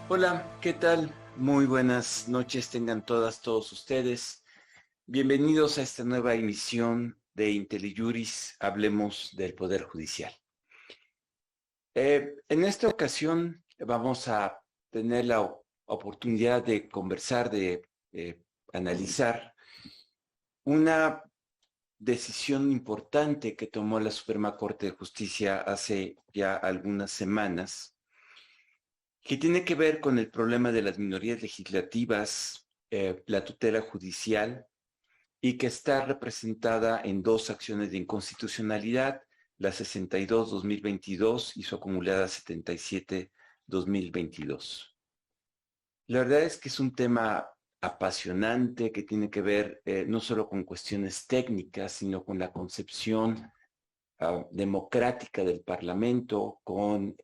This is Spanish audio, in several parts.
Hola, ¿qué tal? Muy buenas noches tengan todos ustedes. Bienvenidos a esta nueva emisión de IntelliJuris, Hablemos del Poder Judicial. En esta ocasión vamos a tener la oportunidad de conversar, de analizar una decisión importante que tomó la Suprema Corte de Justicia hace ya algunas semanas, que tiene que ver con el problema de las minorías legislativas, la tutela judicial, y que está representada en dos acciones de inconstitucionalidad, la 62-2022 y su acumulada 77-2022. La verdad es que es un tema apasionante que tiene que ver no solo con cuestiones técnicas, sino con la concepción democrática del Parlamento, con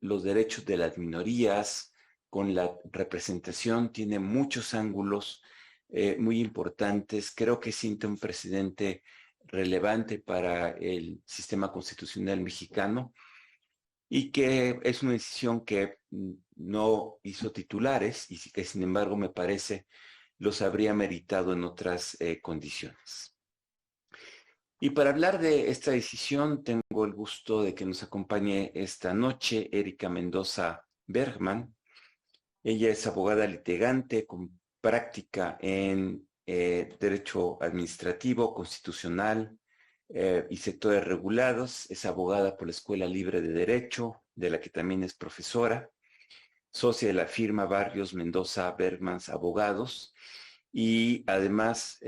los derechos de las minorías, con la representación, tiene muchos ángulos muy importantes. Creo que siente un precedente relevante para el sistema constitucional mexicano y que es una decisión que no hizo titulares y que sin embargo me parece los habría meritado en otras condiciones. Y para hablar de esta decisión, tengo el gusto de que nos acompañe esta noche Erika Mendoza Bergman. Ella es abogada litigante con práctica en Derecho Administrativo, Constitucional y Sectores Regulados. Es abogada por la Escuela Libre de Derecho, de la que también es profesora, socia de la firma Barrios Mendoza Bergmans Abogados. Y además,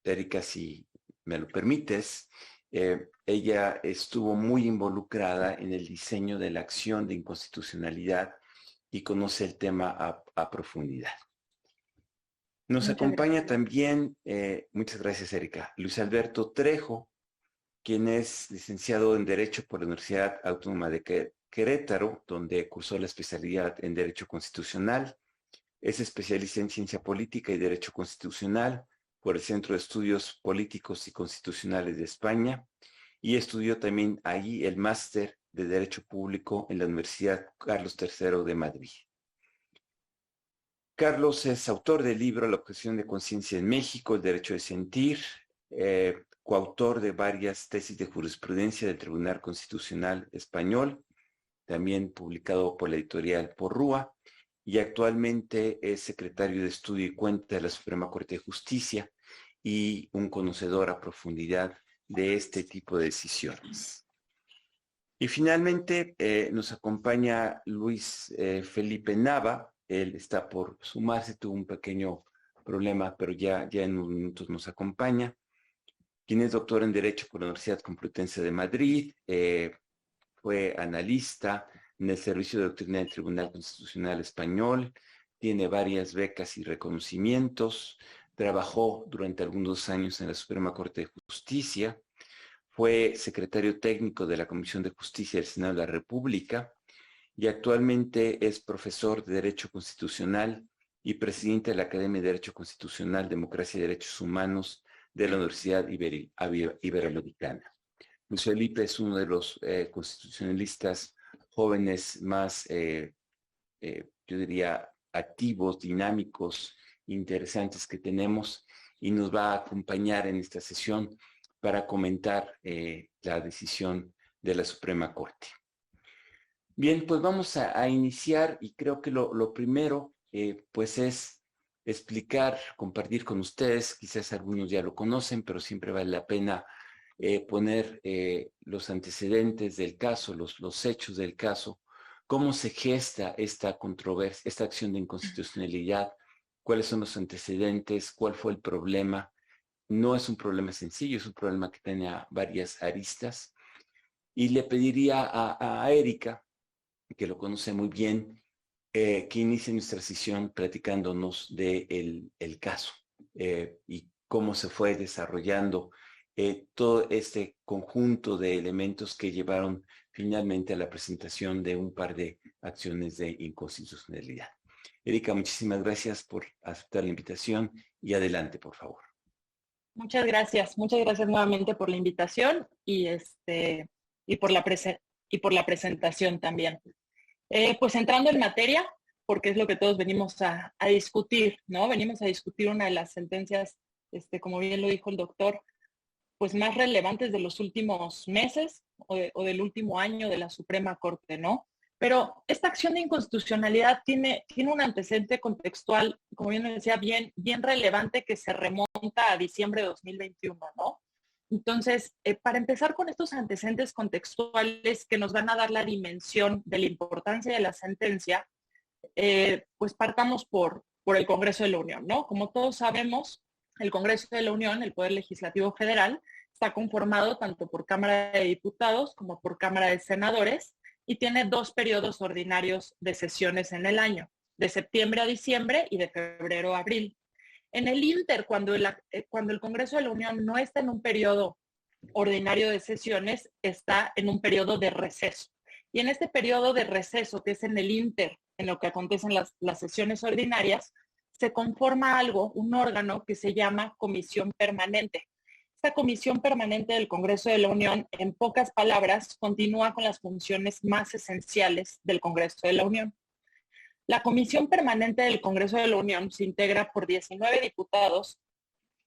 Erika, si me lo permites, ella estuvo muy involucrada en el diseño de la acción de inconstitucionalidad y conoce el tema a profundidad. Nos Muchas acompaña gracias. también, muchas gracias Erika, Luis Alberto Trejo, quien es licenciado en Derecho por la Universidad Autónoma de Querétaro, donde cursó la especialidad en Derecho Constitucional. Es especialista en Ciencia Política y Derecho Constitucional por el Centro de Estudios Políticos y Constitucionales de España y estudió también ahí el máster de Derecho Público en la Universidad Carlos III de Madrid. Carlos es autor del libro La objeción de conciencia en México, el derecho de sentir, coautor de varias tesis de jurisprudencia del Tribunal Constitucional Español, también publicado por la editorial Porrúa, y actualmente es secretario de Estudio y Cuenta de la Suprema Corte de Justicia y un conocedor a profundidad de este tipo de decisiones. Y finalmente nos acompaña Luis Felipe Nava. Él está por sumarse, tuvo un pequeño problema, pero ya en unos minutos nos acompaña. Quien es doctor en Derecho por la Universidad Complutense de Madrid, fue analista en el Servicio de Doctrina del Tribunal Constitucional Español, tiene varias becas y reconocimientos, trabajó durante algunos años en la Suprema Corte de Justicia, fue secretario técnico de la Comisión de Justicia del Senado de la República y actualmente es profesor de Derecho Constitucional y presidente de la Academia de Derecho Constitucional, Democracia y Derechos Humanos de la Universidad Iberoamericana. Luis Felipe es uno de los constitucionalistas jóvenes más, yo diría, activos, dinámicos, interesantes que tenemos y nos va a acompañar en esta sesión para comentar la decisión de la Suprema Corte. Bien, pues vamos a iniciar y creo que lo primero pues es explicar, compartir con ustedes, quizás algunos ya lo conocen, pero siempre vale la pena poner los antecedentes del caso, los hechos del caso, cómo se gesta esta controversia, esta acción de inconstitucionalidad, cuáles son los antecedentes, cuál fue el problema. No es un problema sencillo, es un problema que tiene varias aristas. Y le pediría a Erika, que lo conoce muy bien, que inicie nuestra sesión platicándonos de el caso y cómo se fue desarrollando todo este conjunto de elementos que llevaron finalmente a la presentación de un par de acciones de inconstitucionalidad. Erika, muchísimas gracias por aceptar la invitación y adelante, por favor. Muchas gracias nuevamente por la invitación y por la presentación también. Pues entrando en materia, porque es lo que todos venimos a discutir, ¿no? Venimos a discutir una de las sentencias, como bien lo dijo el doctor, pues más relevantes de los últimos meses o del último año de la Suprema Corte, ¿no? Pero esta acción de inconstitucionalidad tiene un antecedente contextual, como bien decía, bien relevante que se remonta a diciembre de 2021, ¿no? Entonces, para empezar con estos antecedentes contextuales que nos van a dar la dimensión de la importancia de la sentencia, pues partamos por el Congreso de la Unión, ¿no? Como todos sabemos, el Congreso de la Unión, el Poder Legislativo Federal, está conformado tanto por Cámara de Diputados como por Cámara de Senadores y tiene 2 periodos ordinarios de sesiones en el año, de septiembre a diciembre y de febrero a abril. En el Inter, cuando el Congreso de la Unión no está en un periodo ordinario de sesiones, está en un periodo de receso. Y en este periodo de receso, que es en el Inter, en lo que acontecen las sesiones ordinarias, se conforma un órgano que se llama Comisión Permanente. Esta Comisión Permanente del Congreso de la Unión, en pocas palabras, continúa con las funciones más esenciales del Congreso de la Unión. La Comisión Permanente del Congreso de la Unión se integra por 19 diputados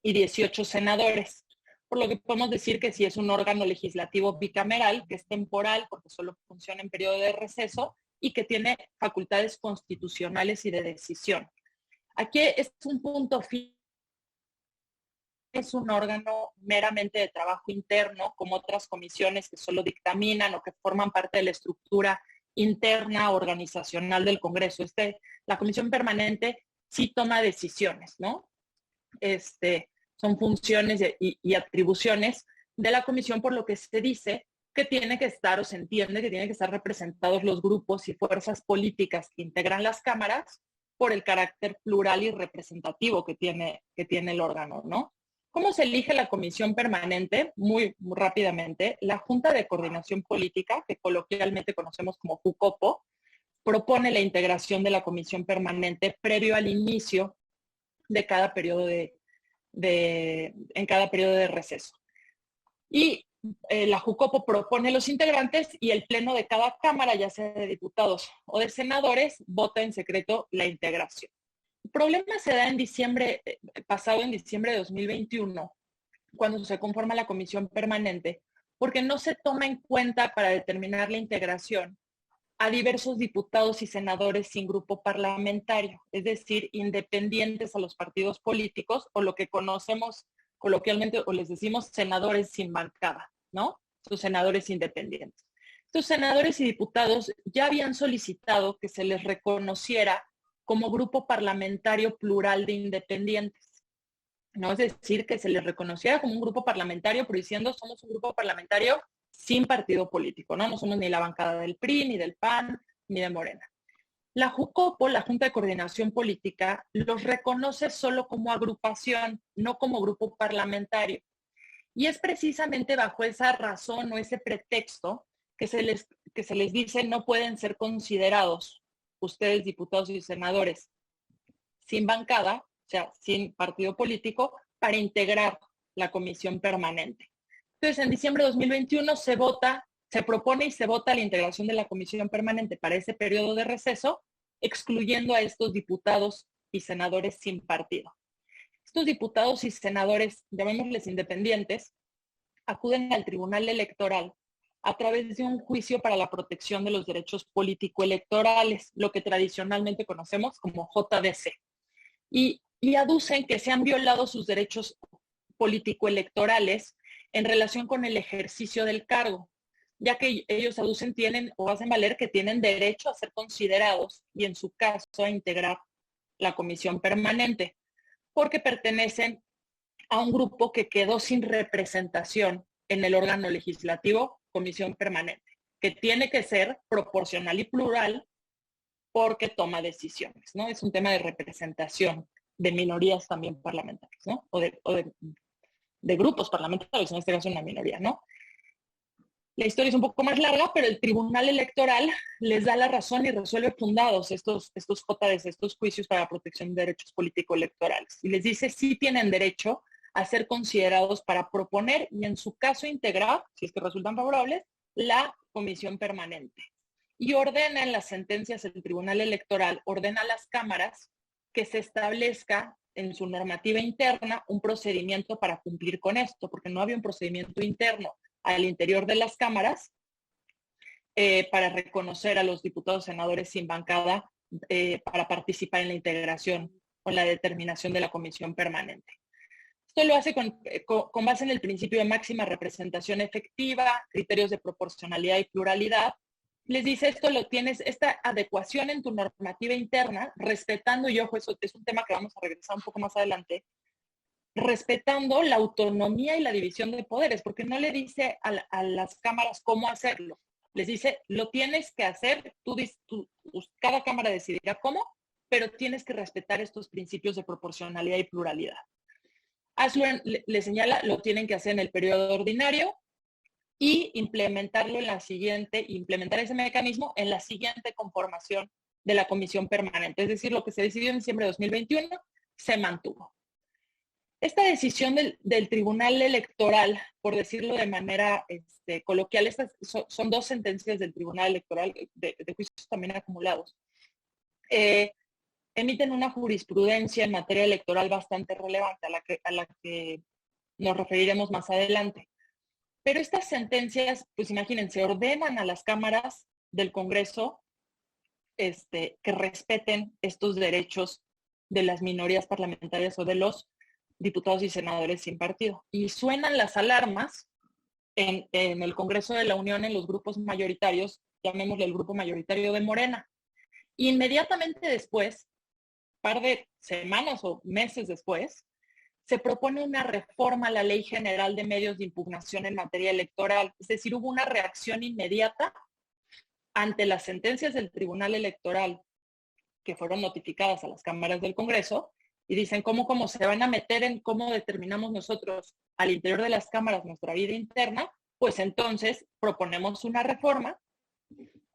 y 18 senadores, por lo que podemos decir que sí es un órgano legislativo bicameral, que es temporal porque solo funciona en periodo de receso y que tiene facultades constitucionales y de decisión. Aquí es un punto fijo, es un órgano meramente de trabajo interno, como otras comisiones que solo dictaminan o que forman parte de la estructura interna organizacional del Congreso. La Comisión Permanente sí toma decisiones, ¿no? Son funciones y atribuciones de la comisión, por lo que se dice que tiene que estar, o se entiende que tienen que estar representados los grupos y fuerzas políticas que integran las cámaras por el carácter plural y representativo que tiene el órgano, ¿no? ¿Cómo se elige la comisión permanente? Muy rápidamente, la Junta de Coordinación Política, que coloquialmente conocemos como JUCOPO, propone la integración de la comisión permanente previo al inicio de cada periodo en cada periodo de receso. Y la JUCOPO propone los integrantes y el pleno de cada cámara, ya sea de diputados o de senadores, vota en secreto la integración. El problema se da en diciembre de 2021, cuando se conforma la comisión permanente, porque no se toma en cuenta para determinar la integración a diversos diputados y senadores sin grupo parlamentario, es decir, independientes a los partidos políticos, o lo que conocemos coloquialmente o les decimos senadores sin bancada, ¿no? Los senadores independientes. Estos senadores y diputados ya habían solicitado que se les reconociera como grupo parlamentario plural de independientes, ¿no? Es decir, que se les reconociera como un grupo parlamentario, pero diciendo somos un grupo parlamentario sin partido político, ¿no? No somos ni la bancada del PRI, ni del PAN, ni de Morena. La JUCOPO, la Junta de Coordinación Política, los reconoce solo como agrupación, no como grupo parlamentario. Y es precisamente bajo esa razón o ese pretexto que se les dice no pueden ser considerados ustedes, diputados y senadores, sin bancada, o sea, sin partido político, para integrar la comisión permanente. Entonces, en diciembre de 2021 se propone y se vota la integración de la comisión permanente para ese periodo de receso, excluyendo a estos diputados y senadores sin partido. Estos diputados y senadores, llamémosles independientes, acuden al Tribunal Electoral a través de un juicio para la protección de los derechos político-electorales, lo que tradicionalmente conocemos como JDC. Y aducen que se han violado sus derechos político-electorales en relación con el ejercicio del cargo, ya que ellos aducen o hacen valer que tienen derecho a ser considerados y en su caso a integrar la comisión permanente, porque pertenecen a un grupo que quedó sin representación en el órgano legislativo, comisión permanente, que tiene que ser proporcional y plural porque toma decisiones, ¿no? Es un tema de representación de minorías también parlamentarias, ¿no? O de grupos parlamentarios, en este caso una minoría, ¿no? La historia es un poco más larga, pero el Tribunal Electoral les da la razón y resuelve fundados estos JDs, estos juicios para la protección de derechos político-electorales. Y les dice sí tienen derecho a ser considerados para proponer y en su caso integrar, si es que resultan favorables, la comisión permanente. y ordena en las sentencias el Tribunal Electoral, ordena a las cámaras que se establezca en su normativa interna un procedimiento para cumplir con esto, porque no había un procedimiento interno al interior de las cámaras para reconocer a los diputados senadores sin bancada para participar en la integración o la determinación de la comisión permanente. Esto lo hace con base en el principio de máxima representación efectiva, criterios de proporcionalidad y pluralidad. Les dice, esto lo tienes, esta adecuación en tu normativa interna, respetando, y ojo, eso es un tema que vamos a regresar un poco más adelante, respetando la autonomía y la división de poderes, porque no le dice a las cámaras cómo hacerlo. Les dice, lo tienes que hacer, cada cámara decidirá cómo, pero tienes que respetar estos principios de proporcionalidad y pluralidad. Hazlo, le señala, lo tienen que hacer en el periodo ordinario y implementarlo en la siguiente, implementar ese mecanismo en la siguiente conformación de la comisión permanente. Es decir, lo que se decidió en diciembre de 2021 se mantuvo. Esta decisión del Tribunal Electoral, por decirlo de manera coloquial, estas son dos sentencias del Tribunal Electoral de juicios también acumulados. Emiten una jurisprudencia en materia electoral bastante relevante a la que nos referiremos más adelante. Pero estas sentencias, pues imagínense, ordenan a las cámaras del Congreso que respeten estos derechos de las minorías parlamentarias o de los diputados y senadores sin partido. Y suenan las alarmas en el Congreso de la Unión, en los grupos mayoritarios, llamémosle el grupo mayoritario de Morena. Inmediatamente después, par de semanas o meses después, se propone una reforma a la Ley General de Medios de Impugnación en materia electoral. Es decir, hubo una reacción inmediata ante las sentencias del Tribunal Electoral que fueron notificadas a las cámaras del Congreso y dicen cómo se van a meter en cómo determinamos nosotros al interior de las cámaras nuestra vida interna, pues entonces proponemos una reforma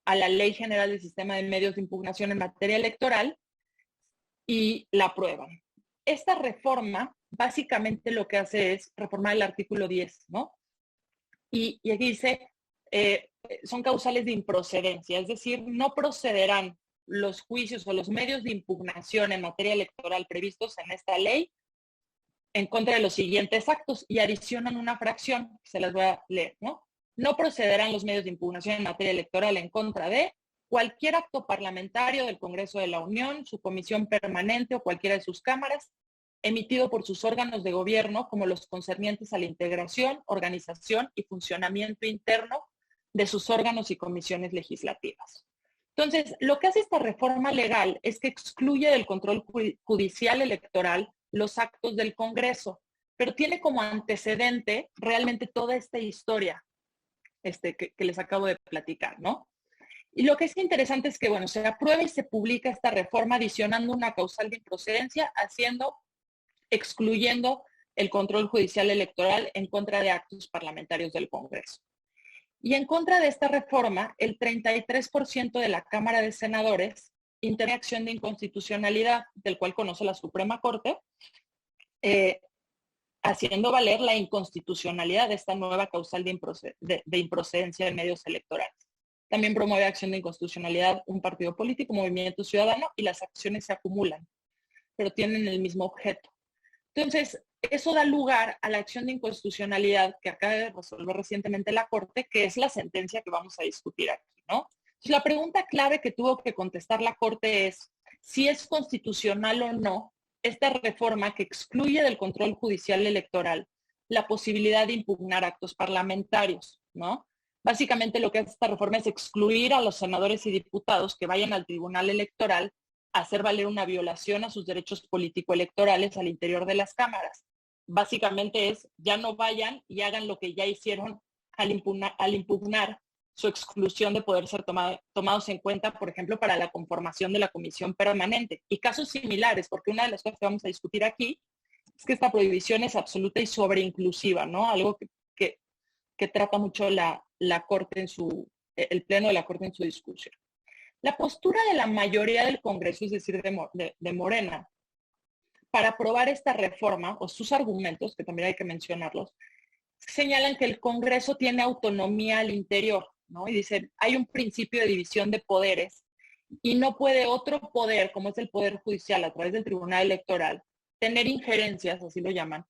a la Ley General del Sistema de Medios de Impugnación en materia electoral y la aprueban. Esta reforma básicamente lo que hace es reformar el artículo 10, ¿no? Y aquí dice, son causales de improcedencia, es decir, no procederán los juicios o los medios de impugnación en materia electoral previstos en esta ley en contra de los siguientes actos y adicionan una fracción, se las voy a leer, ¿no? No procederán los medios de impugnación en materia electoral en contra de cualquier acto parlamentario del Congreso de la Unión, su comisión permanente o cualquiera de sus cámaras, emitido por sus órganos de gobierno como los concernientes a la integración, organización y funcionamiento interno de sus órganos y comisiones legislativas. Entonces, lo que hace esta reforma legal es que excluye del control judicial electoral los actos del Congreso, pero tiene como antecedente realmente toda esta historia que les acabo de platicar, ¿no? Y lo que es interesante es que, bueno, se aprueba y se publica esta reforma adicionando una causal de improcedencia, excluyendo el control judicial electoral en contra de actos parlamentarios del Congreso. Y en contra de esta reforma, el 33% de la Cámara de Senadores interpone acción de inconstitucionalidad, del cual conoce la Suprema Corte, haciendo valer la inconstitucionalidad de esta nueva causal de improcedencia en medios electorales. También promueve acción de inconstitucionalidad un partido político, Movimiento Ciudadano, y las acciones se acumulan, pero tienen el mismo objeto. Entonces, eso da lugar a la acción de inconstitucionalidad que acaba de resolver recientemente la Corte, que es la sentencia que vamos a discutir aquí, ¿no? Entonces, la pregunta clave que tuvo que contestar la Corte es si es constitucional o no esta reforma que excluye del control judicial electoral la posibilidad de impugnar actos parlamentarios, ¿no? Básicamente lo que hace esta reforma es excluir a los senadores y diputados que vayan al Tribunal Electoral a hacer valer una violación a sus derechos político-electorales al interior de las cámaras. Básicamente es, ya no vayan y hagan lo que ya hicieron al impugnar su exclusión de poder ser tomados en cuenta, por ejemplo, para la conformación de la comisión permanente. Y casos similares, porque una de las cosas que vamos a discutir aquí es que esta prohibición es absoluta y sobreinclusiva, ¿no? Algo que trata mucho la Corte el Pleno de la Corte en su discusión. La postura de la mayoría del Congreso, es decir, de Morena, para aprobar esta reforma, o sus argumentos, que también hay que mencionarlos, señalan que el Congreso tiene autonomía al interior, ¿no? Y dice, hay un principio de división de poderes y no puede otro poder, como es el Poder Judicial a través del Tribunal Electoral, tener injerencias, así lo llaman,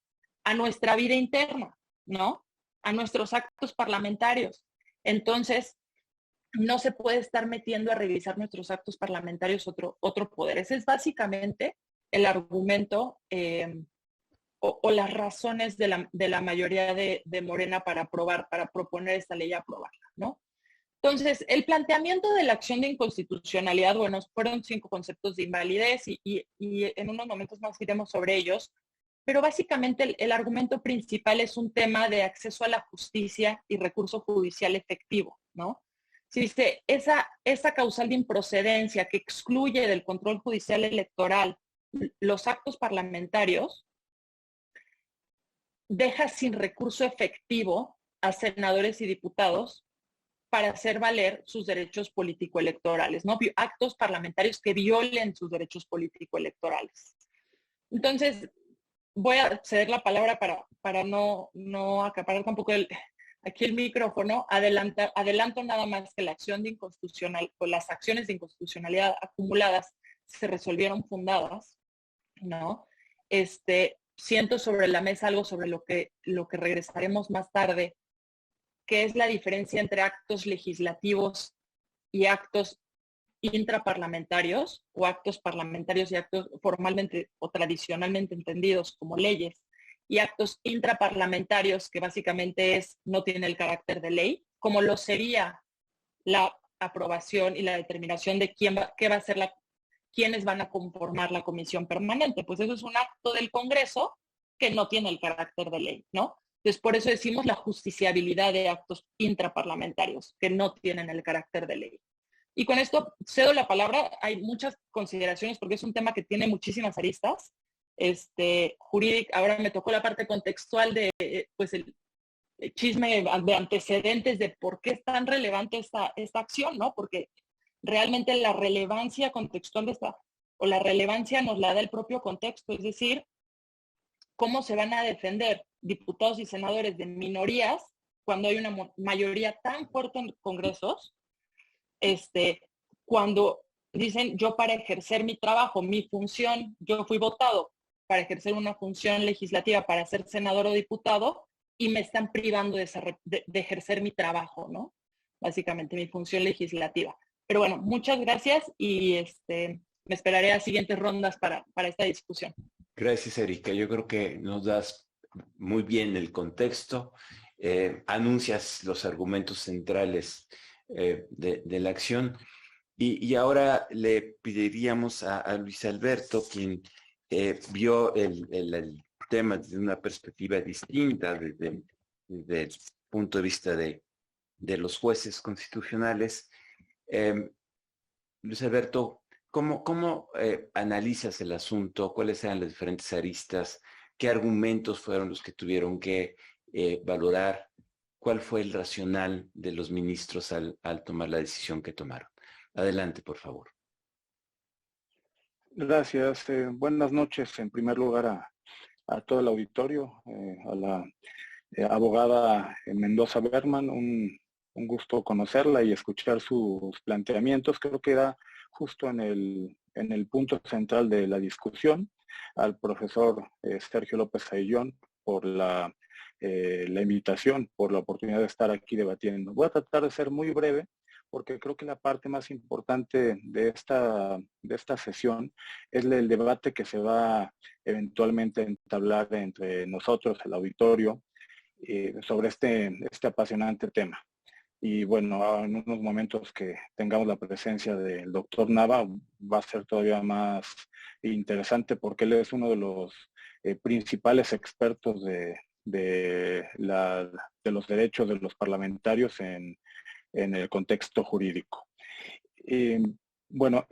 a nuestra vida interna, ¿no? A nuestros actos parlamentarios. Entonces, no se puede estar metiendo a revisar nuestros actos parlamentarios otro poder. Ese es básicamente el argumento o las razones de la mayoría de Morena para proponer esta ley y aprobarla, ¿no? Entonces, el planteamiento de la acción de inconstitucionalidad, bueno, fueron 5 conceptos de invalidez y en unos momentos más iremos sobre ellos, pero básicamente el argumento principal es un tema de acceso a la justicia y recurso judicial efectivo, ¿no? Si dice, esa causal de improcedencia que excluye del control judicial electoral los actos parlamentarios, deja sin recurso efectivo a senadores y diputados para hacer valer sus derechos político-electorales, ¿no? Actos parlamentarios que violen sus derechos político-electorales. Entonces, voy a ceder la palabra para no acaparar tampoco aquí el micrófono. Adelanto nada más que la acción de inconstitucional o las acciones de inconstitucionalidad acumuladas se resolvieron fundadas, ¿no? Siento sobre la mesa algo sobre lo que regresaremos más tarde, que es la diferencia entre actos legislativos y actos intraparlamentarios o actos parlamentarios y actos formalmente o tradicionalmente entendidos como leyes y actos intraparlamentarios que básicamente no tienen el carácter de ley, como lo sería la aprobación y la determinación de qué va a ser quiénes van a conformar la comisión permanente. Pues eso es un acto del Congreso que no tiene el carácter de ley, ¿no? Entonces, por eso decimos la justiciabilidad de actos intraparlamentarios que no tienen el carácter de ley. Y con esto cedo la palabra. Hay muchas consideraciones porque es un tema que tiene muchísimas aristas. Jurídica, ahora me tocó la parte contextual de pues el chisme de antecedentes de por qué es tan relevante esta acción, ¿no? Porque realmente la relevancia contextual de o la relevancia nos la da el propio contexto, es decir, cómo se van a defender diputados y senadores de minorías cuando hay una mayoría tan fuerte en congresos, cuando dicen yo para ejercer mi trabajo, mi función, yo fui votado para ejercer una función legislativa, para ser senador o diputado, y me están privando de ejercer mi trabajo, ¿no? Básicamente mi función legislativa. Pero bueno, muchas gracias y me esperaré a siguientes rondas para esta discusión. Gracias, Erika. Yo creo que nos das muy bien el contexto, anuncias los argumentos centrales de la acción y ahora le pediríamos a Luis Alberto, quien vio el tema desde una perspectiva distinta, desde el punto de vista de los jueces constitucionales. Luis Alberto, ¿cómo analizas el asunto? ¿Cuáles eran las diferentes aristas? ¿Qué argumentos fueron los que tuvieron que valorar? ¿Cuál fue el racional de los ministros al tomar la decisión que tomaron? Adelante, por favor. Gracias. Buenas noches, en primer lugar, a todo el auditorio, a la abogada Mendoza Berman. Un gusto conocerla y escuchar sus planteamientos. Creo que da justo en el punto central de la discusión. Al profesor Sergio López Ayllón por la invitación, por la oportunidad de estar aquí debatiendo. Voy a tratar de ser muy breve porque creo que la parte más importante de esta sesión es el debate que se va eventualmente a entablar entre nosotros, el auditorio, sobre este apasionante tema. Y bueno, en unos momentos que tengamos la presencia del doctor Nava, va a ser todavía más interesante porque él es uno de los principales expertos de los derechos de los parlamentarios en el contexto jurídico. Bueno,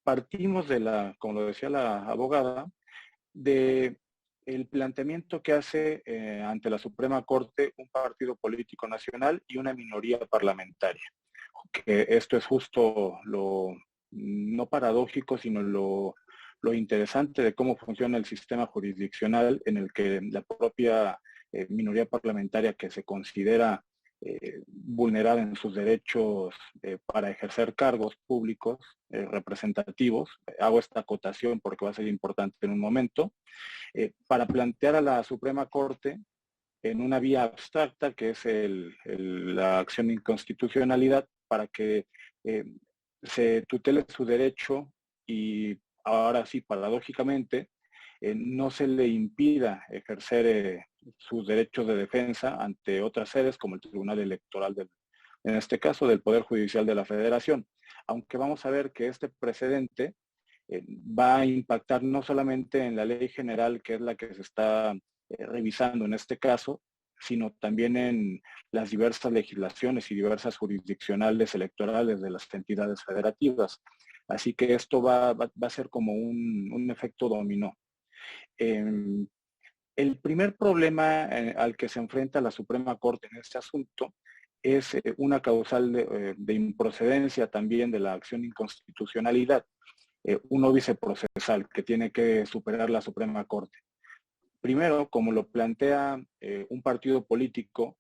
partimos como lo decía la abogada, de el planteamiento que hace ante la Suprema Corte un partido político nacional y una minoría parlamentaria. Que esto es justo no paradójico, sino lo interesante de cómo funciona el sistema jurisdiccional en el que la propia minoría parlamentaria que se considera vulnerar en sus derechos para ejercer cargos públicos representativos. Hago esta acotación porque va a ser importante en un momento. Para plantear a la Suprema Corte en una vía abstracta, que es la acción de inconstitucionalidad, para que se tutele su derecho y ahora sí, paradójicamente, no se le impida ejercer sus derechos de defensa ante otras sedes, como el Tribunal Electoral, en este caso, del Poder Judicial de la Federación. Aunque vamos a ver que este precedente va a impactar no solamente en la ley general, que es la que se está revisando en este caso, sino también en las diversas legislaciones y diversas jurisdiccionales electorales de las entidades federativas. Así que esto va a ser como un efecto dominó. El primer problema al que se enfrenta la Suprema Corte en este asunto es una causal de improcedencia también de la acción de inconstitucionalidad, un óbice procesal que tiene que superar la Suprema Corte. Primero, como lo plantea un partido político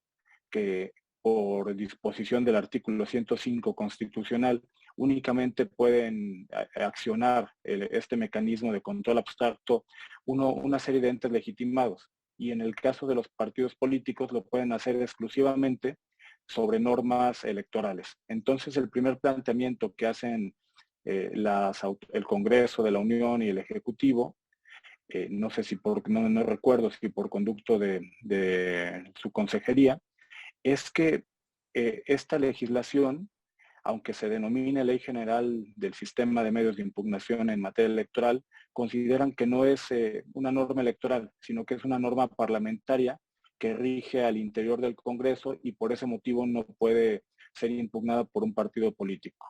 que por disposición del artículo 105 constitucional únicamente pueden accionar este mecanismo de control abstracto una serie de entes legitimados. Y en el caso de los partidos políticos lo pueden hacer exclusivamente sobre normas electorales. Entonces, el primer planteamiento que hacen el Congreso de la Unión y el Ejecutivo, no sé si no recuerdo si por conducto de su consejería, es que esta legislación, aunque se denomine Ley General del Sistema de Medios de Impugnación en materia electoral, consideran que no es una norma electoral, sino que es una norma parlamentaria que rige al interior del Congreso y por ese motivo no puede ser impugnada por un partido político,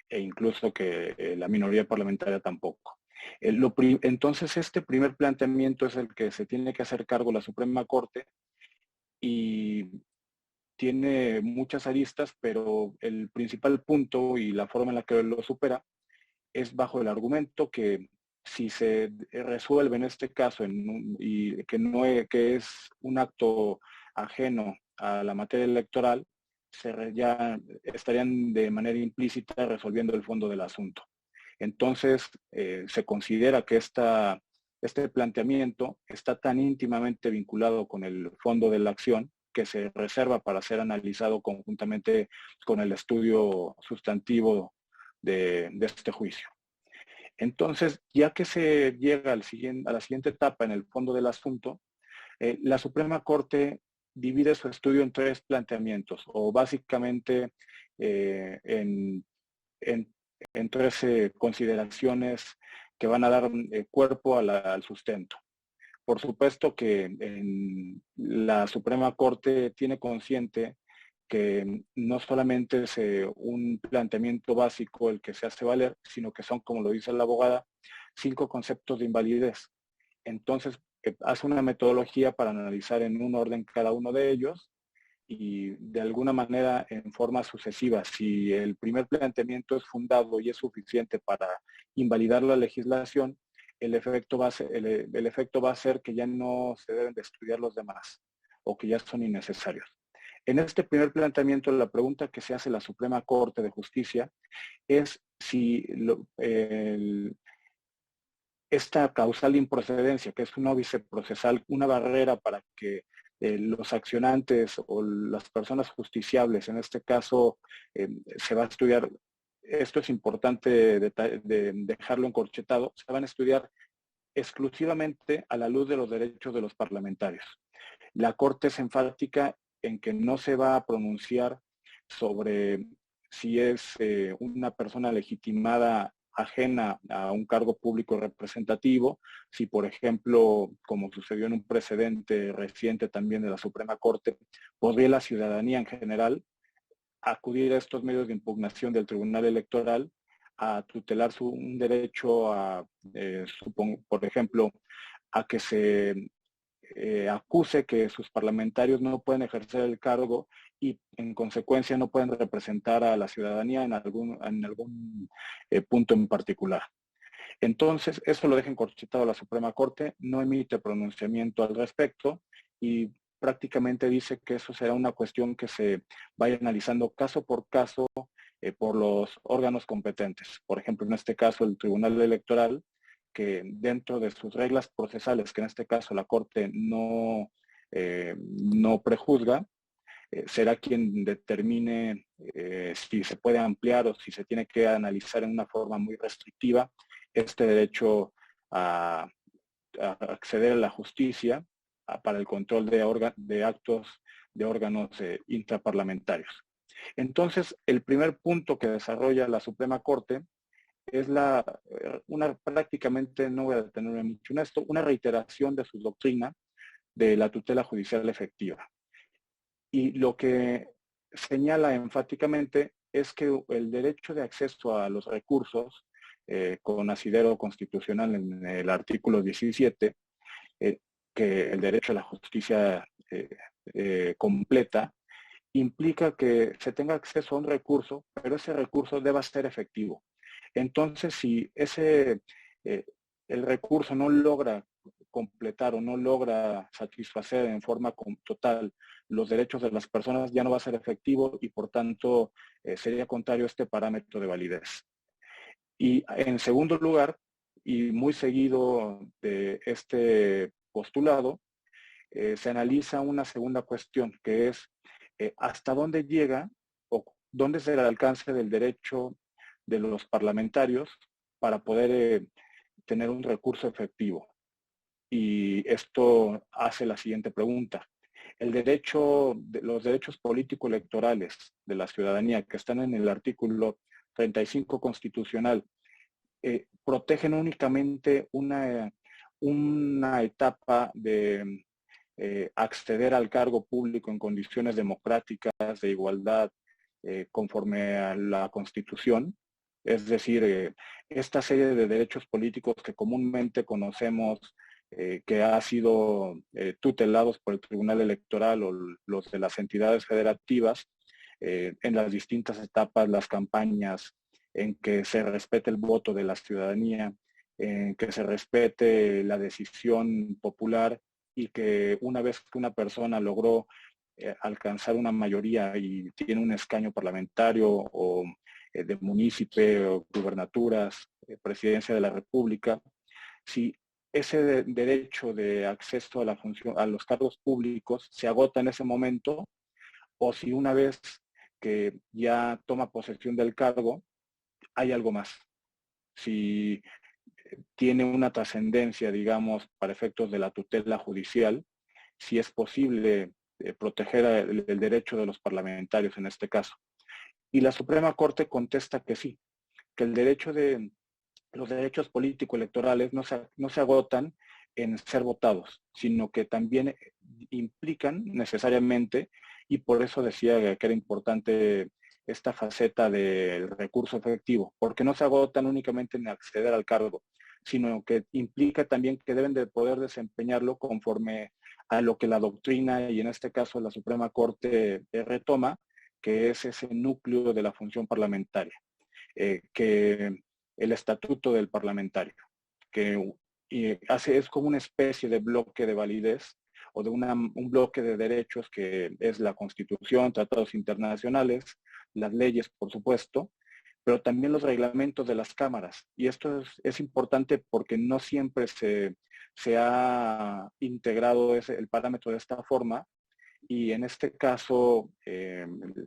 e incluso que la minoría parlamentaria tampoco. Entonces, este primer planteamiento es el que se tiene que hacer cargo la Suprema Corte y tiene muchas aristas, pero el principal punto y la forma en la que lo supera es bajo el argumento que si se resuelve en este caso y que es un acto ajeno a la materia electoral, ya estarían de manera implícita resolviendo el fondo del asunto. Entonces, se considera que este planteamiento está tan íntimamente vinculado con el fondo de la acción que se reserva para ser analizado conjuntamente con el estudio sustantivo de este juicio. Entonces, ya que se llega a la siguiente etapa en el fondo del asunto, la Suprema Corte divide su estudio en tres planteamientos, o básicamente en tres consideraciones que van a dar cuerpo al sustento. Por supuesto que la Suprema Corte tiene consciente que no solamente es un planteamiento básico el que se hace valer, sino que son, como lo dice la abogada, 5 conceptos de invalidez. Entonces, hace una metodología para analizar en un orden cada uno de ellos y de alguna manera en forma sucesiva. Si el primer planteamiento es fundado y es suficiente para invalidar la legislación, el efecto va a ser que ya no se deben de estudiar los demás o que ya son innecesarios. En este primer planteamiento, la pregunta que se hace la Suprema Corte de Justicia es si esta causal de improcedencia, que es un óbice procesal, una barrera para que los accionantes o las personas justiciables, en este caso, se va a estudiar, esto es importante de dejarlo encorchetado, se van a estudiar exclusivamente a la luz de los derechos de los parlamentarios. La Corte es enfática en que no se va a pronunciar sobre si es una persona legitimada ajena a un cargo público representativo, si por ejemplo, como sucedió en un precedente reciente también de la Suprema Corte, podría la ciudadanía en general acudir a estos medios de impugnación del Tribunal Electoral a tutelar un derecho a, por ejemplo, a que se acuse que sus parlamentarios no pueden ejercer el cargo y en consecuencia no pueden representar a la ciudadanía en algún punto en particular. Entonces, eso lo deja encorchetado la Suprema Corte, no emite pronunciamiento al respecto y prácticamente dice que eso será una cuestión que se vaya analizando caso por caso por los órganos competentes. Por ejemplo, en este caso, el Tribunal Electoral, que dentro de sus reglas procesales, que en este caso la Corte no prejuzga, será quien determine si se puede ampliar o si se tiene que analizar en una forma muy restrictiva este derecho a acceder a la justicia para el control de actos de órganos intraparlamentarios. Entonces, el primer punto que desarrolla la Suprema Corte es prácticamente, no voy a detenerme mucho en esto, una reiteración de su doctrina de la tutela judicial efectiva. Y lo que señala enfáticamente es que el derecho de acceso a los recursos con asidero constitucional en el artículo 17, que el derecho a la justicia completa, implica que se tenga acceso a un recurso, pero ese recurso deba ser efectivo. Entonces, si el recurso no logra completar o no logra satisfacer en forma total los derechos de las personas, ya no va a ser efectivo y por tanto sería contrario a este parámetro de validez. Y en segundo lugar, y muy seguido de este postulado, se analiza una segunda cuestión, que es hasta dónde llega o dónde es el alcance del derecho de los parlamentarios para poder tener un recurso efectivo. Y esto hace la siguiente pregunta. Los derechos político-electorales de la ciudadanía que están en el artículo 35 constitucional protegen únicamente una etapa de acceder al cargo público en condiciones democráticas de igualdad conforme a la Constitución. Es decir, esta serie de derechos políticos que comúnmente conocemos que ha sido tutelados por el Tribunal Electoral o los de las entidades federativas en las distintas etapas, las campañas, en que se respete el voto de la ciudadanía, en que se respete la decisión popular y que una vez que una persona logró alcanzar una mayoría y tiene un escaño parlamentario o de municipio, o gubernaturas, presidencia de la República, si ese derecho de acceso a los cargos públicos se agota en ese momento, o si una vez que ya toma posesión del cargo, hay algo más. Si tiene una trascendencia, digamos, para efectos de la tutela judicial, si es posible proteger el derecho de los parlamentarios en este caso. Y la Suprema Corte contesta que sí, que los derechos político-electorales no se agotan en ser votados, sino que también implican necesariamente, y por eso decía que era importante esta faceta del recurso efectivo, porque no se agotan únicamente en acceder al cargo, sino que implica también que deben de poder desempeñarlo conforme a lo que la doctrina, y en este caso la Suprema Corte retoma, que es ese núcleo de la función parlamentaria, que el estatuto del parlamentario, que es como una especie de bloque de validez o de un bloque de derechos que es la Constitución, tratados internacionales, las leyes, por supuesto, pero también los reglamentos de las cámaras. Y esto es importante porque no siempre se ha integrado el parámetro de esta forma, y en este caso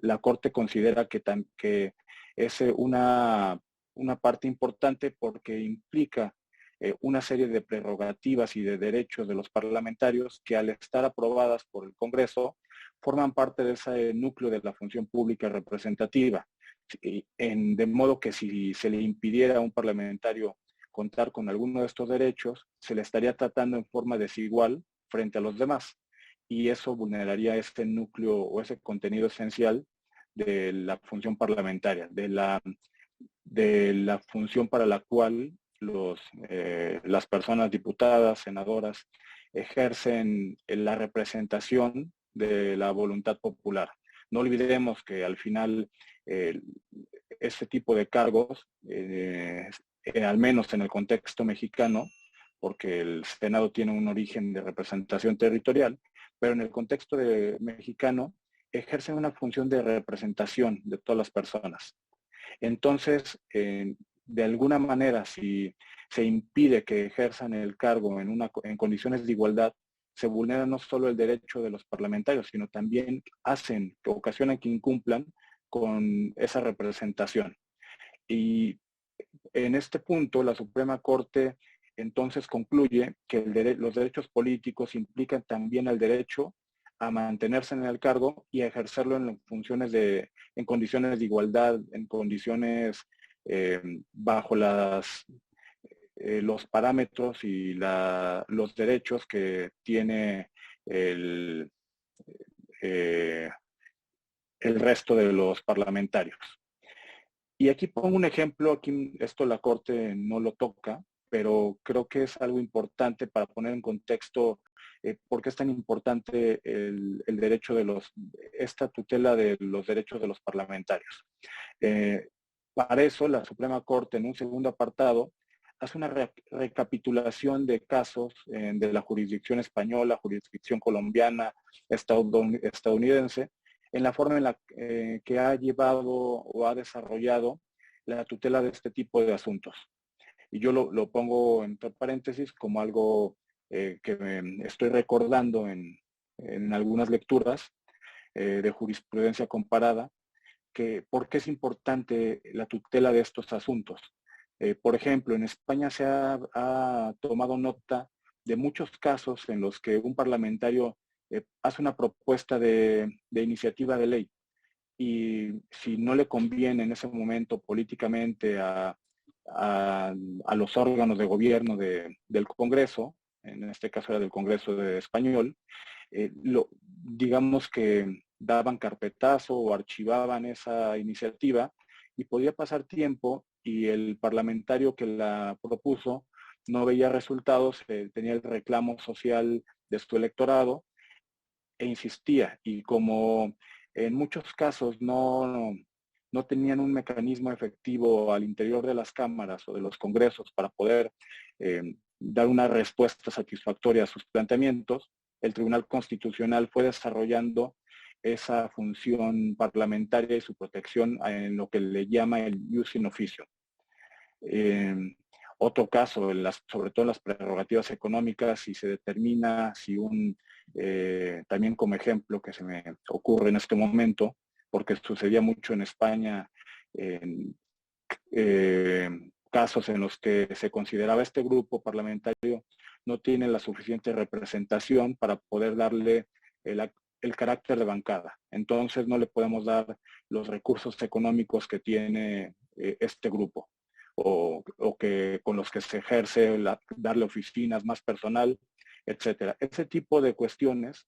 la Corte considera que es una parte importante porque implica una serie de prerrogativas y de derechos de los parlamentarios que al estar aprobadas por el Congreso forman parte de ese núcleo de la función pública representativa. De modo que si se le impidiera a un parlamentario contar con alguno de estos derechos, se le estaría tratando en forma desigual frente a los demás. Y eso vulneraría este núcleo o ese contenido esencial de la función parlamentaria, de la función para la cual las personas diputadas, senadoras, ejercen la representación de la voluntad popular. No olvidemos que al final este tipo de cargos, al menos en el contexto mexicano, porque el Senado tiene un origen de representación territorial, pero en el contexto mexicano ejercen una función de representación de todas las personas. Entonces, de alguna manera, si se impide que ejerzan el cargo en condiciones de igualdad, se vulnera no solo el derecho de los parlamentarios, sino también ocasionan que incumplan con esa representación. Y en este punto, la Suprema Corte entonces concluye que los derechos políticos implican también el derecho a mantenerse en el cargo y a ejercerlo en condiciones de igualdad, en condiciones bajo los parámetros y los derechos que tiene el resto de los parlamentarios. Y aquí pongo un ejemplo, aquí esto la Corte no lo toca, pero creo que es algo importante para poner en contexto por qué es tan importante el derecho esta tutela de los derechos de los parlamentarios. Para eso, la Suprema Corte, en un segundo apartado, hace una recapitulación de casos de la jurisdicción española, jurisdicción colombiana, estadounidense, en la forma en la que ha llevado o ha desarrollado la tutela de este tipo de asuntos. Y yo lo pongo entre paréntesis como algo que estoy recordando en algunas lecturas de jurisprudencia comparada, por qué es importante la tutela de estos asuntos. Por ejemplo, en España se ha tomado nota de muchos casos en los que un parlamentario hace una propuesta de iniciativa de ley y si no le conviene en ese momento políticamente a los órganos de gobierno del Congreso, en este caso era del Congreso español, digamos que daban carpetazo o archivaban esa iniciativa y podía pasar tiempo y el parlamentario que la propuso no veía resultados, tenía el reclamo social de su electorado e insistía. Y como en muchos casos no tenían un mecanismo efectivo al interior de las cámaras o de los congresos para poder dar una respuesta satisfactoria a sus planteamientos, el Tribunal Constitucional fue desarrollando esa función parlamentaria y su protección en lo que le llama el ius in officio. Otro caso, sobre todo en las prerrogativas económicas, si se determina, también como ejemplo que se me ocurre en este momento, porque sucedía mucho en España, casos en los que se consideraba este grupo parlamentario no tiene la suficiente representación para poder darle el carácter de bancada. Entonces no le podemos dar los recursos económicos que tiene este grupo o que con los que se ejerce, darle oficinas, más personal, etcétera. Ese tipo de cuestiones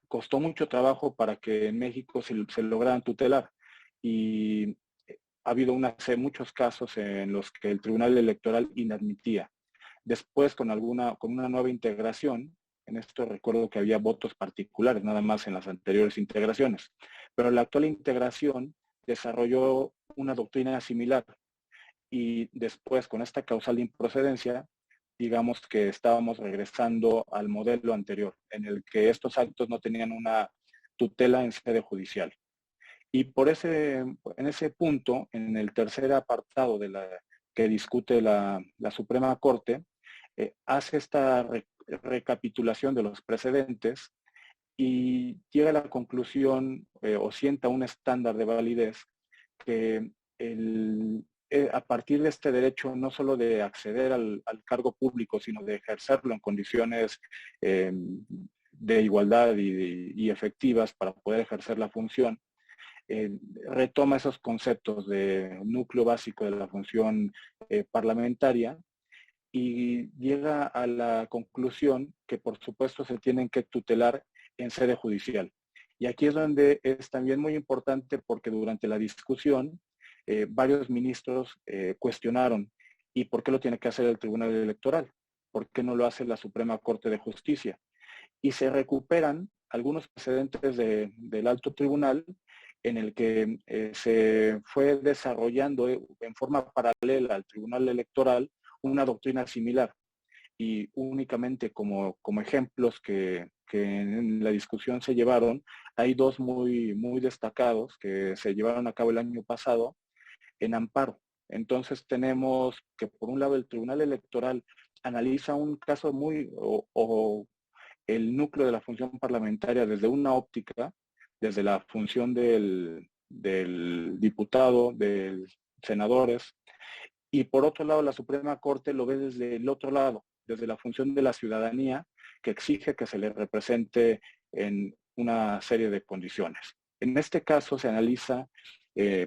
costó mucho trabajo para que en México se lograran tutelar y ha habido muchos casos en los que el Tribunal Electoral inadmitía. Después, con una nueva integración, en esto recuerdo que había votos particulares, nada más en las anteriores integraciones, pero la actual integración desarrolló una doctrina similar y después, con esta causal de improcedencia, digamos que estábamos regresando al modelo anterior, en el que estos actos no tenían una tutela en sede judicial. Y en ese punto, en el tercer apartado que discute la Suprema Corte, hace esta recapitulación de los precedentes y llega a la conclusión o sienta un estándar de validez que a partir de este derecho no solo de acceder al cargo público, sino de ejercerlo en condiciones de igualdad y efectivas para poder ejercer la función, retoma esos conceptos de núcleo básico de la función parlamentaria y llega a la conclusión que por supuesto se tienen que tutelar en sede judicial. Y aquí es donde es también muy importante porque durante la discusión varios ministros cuestionaron ¿y por qué lo tiene que hacer el Tribunal Electoral? ¿Por qué no lo hace la Suprema Corte de Justicia? Y se recuperan algunos precedentes del alto tribunal en el que se fue desarrollando en forma paralela al Tribunal Electoral una doctrina similar. y únicamente como ejemplos que en la discusión se llevaron, hay dos muy destacados que se llevaron a cabo el año pasado en amparo. Entonces tenemos que por un lado el Tribunal Electoral analiza un caso o el núcleo de la función parlamentaria desde una óptica, desde la función del diputado, de senadores, y por otro lado la Suprema Corte lo ve desde el otro lado, desde la función de la ciudadanía que exige que se le represente en una serie de condiciones. En este caso se analiza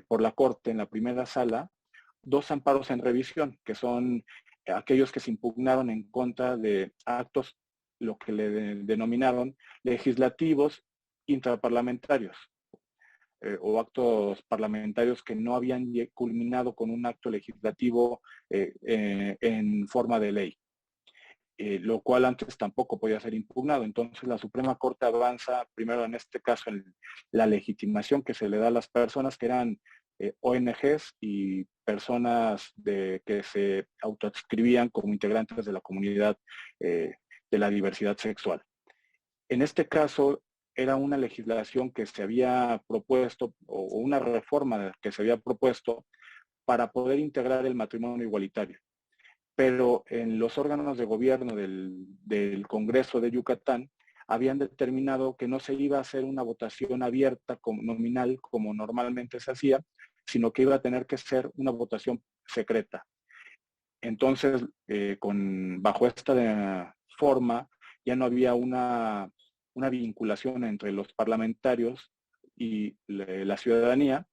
por la Corte en la primera sala dos amparos en revisión, que son aquellos que se impugnaron en contra de actos, lo que le denominaron legislativos intraparlamentarios, o actos parlamentarios que no habían culminado con un acto legislativo en forma de ley, lo cual antes tampoco podía ser impugnado. Entonces la Suprema Corte avanza primero en este caso en la legitimación que se le da a las personas que eran ONGs y personas que se autoadscribían como integrantes de la comunidad de la diversidad sexual. En este caso era una legislación que se había propuesto o una reforma que se había propuesto para poder integrar el matrimonio igualitario. Pero en los órganos de gobierno del Congreso de Yucatán habían determinado que no se iba a hacer una votación abierta como nominal como normalmente se hacía, sino que iba a tener que ser una votación secreta. Entonces, bajo esta forma, ya no había una vinculación entre los parlamentarios y la ciudadanía,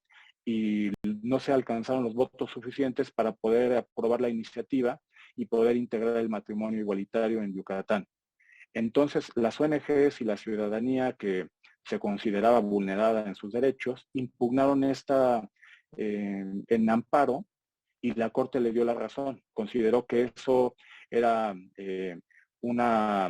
y no se alcanzaron los votos suficientes para poder aprobar la iniciativa y poder integrar el matrimonio igualitario en Yucatán. Entonces, las ONGs y la ciudadanía que se consideraba vulnerada en sus derechos impugnaron esta en amparo, y la Corte le dio la razón. Consideró que eso era una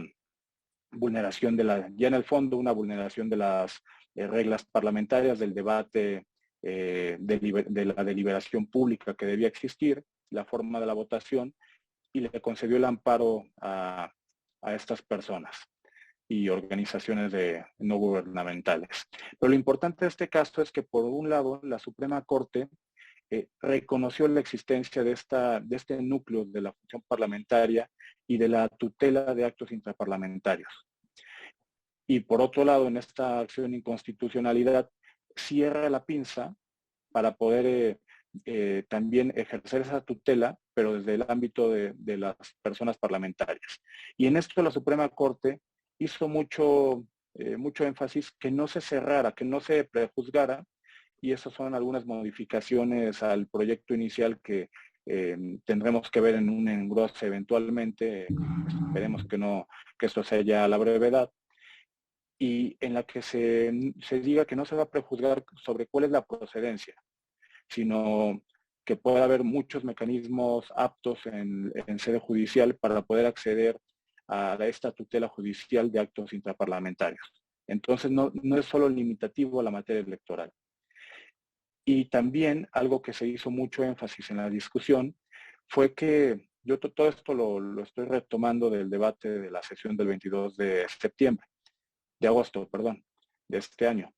vulneración ya en el fondo, una vulneración de las reglas parlamentarias, del debate, de la deliberación pública que debía existir, la forma de la votación, y le concedió el amparo a estas personas y organizaciones no gubernamentales. Pero lo importante de este caso es que, por un lado, la Suprema Corte reconoció la existencia de este núcleo de la función parlamentaria y de la tutela de actos intraparlamentarios. Y por otro lado, en esta acción de inconstitucionalidad, cierra la pinza para poder también ejercer esa tutela, pero desde el ámbito de las personas parlamentarias. Y en esto la Suprema Corte hizo mucho énfasis que no se cerrara, que no se prejuzgara, y esas son algunas modificaciones al proyecto inicial que tendremos que ver en un engrose eventualmente. Esperemos que esto sea ya a la brevedad, y en la que se diga que no se va a prejuzgar sobre cuál es la procedencia, sino que pueda haber muchos mecanismos aptos en sede judicial para poder acceder a esta tutela judicial de actos intraparlamentarios. Entonces no es solo limitativo a la materia electoral. Y también algo que se hizo mucho énfasis en la discusión fue que yo todo esto lo estoy retomando del debate de la sesión del 22 de agosto, de este año.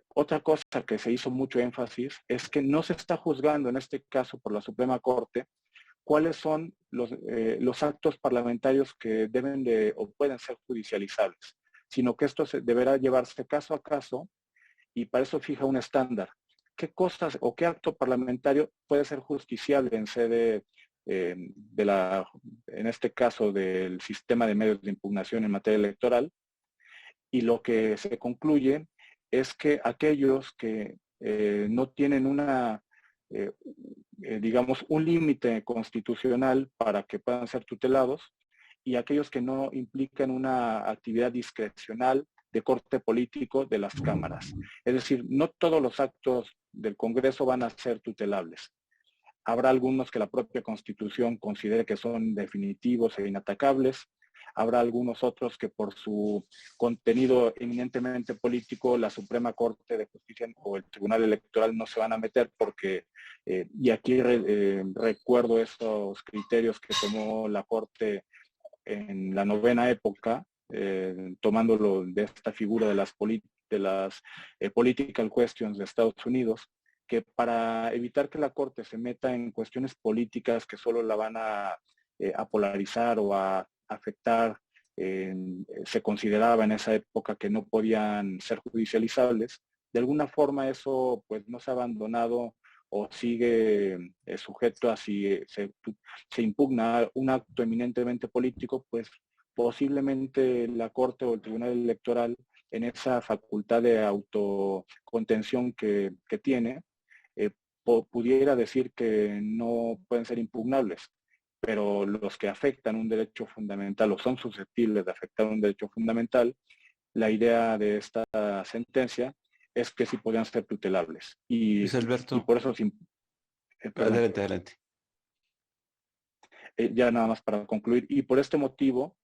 Otra cosa que se hizo mucho énfasis es que no se está juzgando en este caso por la Suprema Corte cuáles son los actos parlamentarios que deben o pueden ser judicializables, sino que esto deberá llevarse caso a caso, y para eso fija un estándar. ¿Qué cosas o qué acto parlamentario puede ser justiciable en sede en este caso del sistema de medios de impugnación en materia electoral? Y lo que se concluye es que aquellos que no tienen digamos, un límite constitucional para que puedan ser tutelados, y aquellos que no implican una actividad discrecional de corte político de las cámaras. Es decir, no todos los actos del Congreso van a ser tutelables. Habrá algunos que la propia Constitución considere que son definitivos e inatacables. Habrá algunos otros que por su contenido eminentemente político la Suprema Corte de Justicia o el Tribunal Electoral no se van a meter porque, y aquí recuerdo estos criterios que tomó la Corte en la novena época, tomándolo de esta figura de las political questions de Estados Unidos, que para evitar que la Corte se meta en cuestiones políticas que solo la van a polarizar o a afectar, se consideraba en esa época que no podían ser judicializables. De alguna forma eso pues no se ha abandonado o sigue sujeto a si se impugna un acto eminentemente político, pues posiblemente la Corte o el Tribunal Electoral, en esa facultad de autocontención que tiene, pudiera decir que no pueden ser impugnables, pero los que afectan un derecho fundamental o son susceptibles de afectar un derecho fundamental, la idea de esta sentencia es que sí podían ser tutelables. Y Alberto, por eso... adelante, adelante. Ya nada más para concluir, y por este motivo,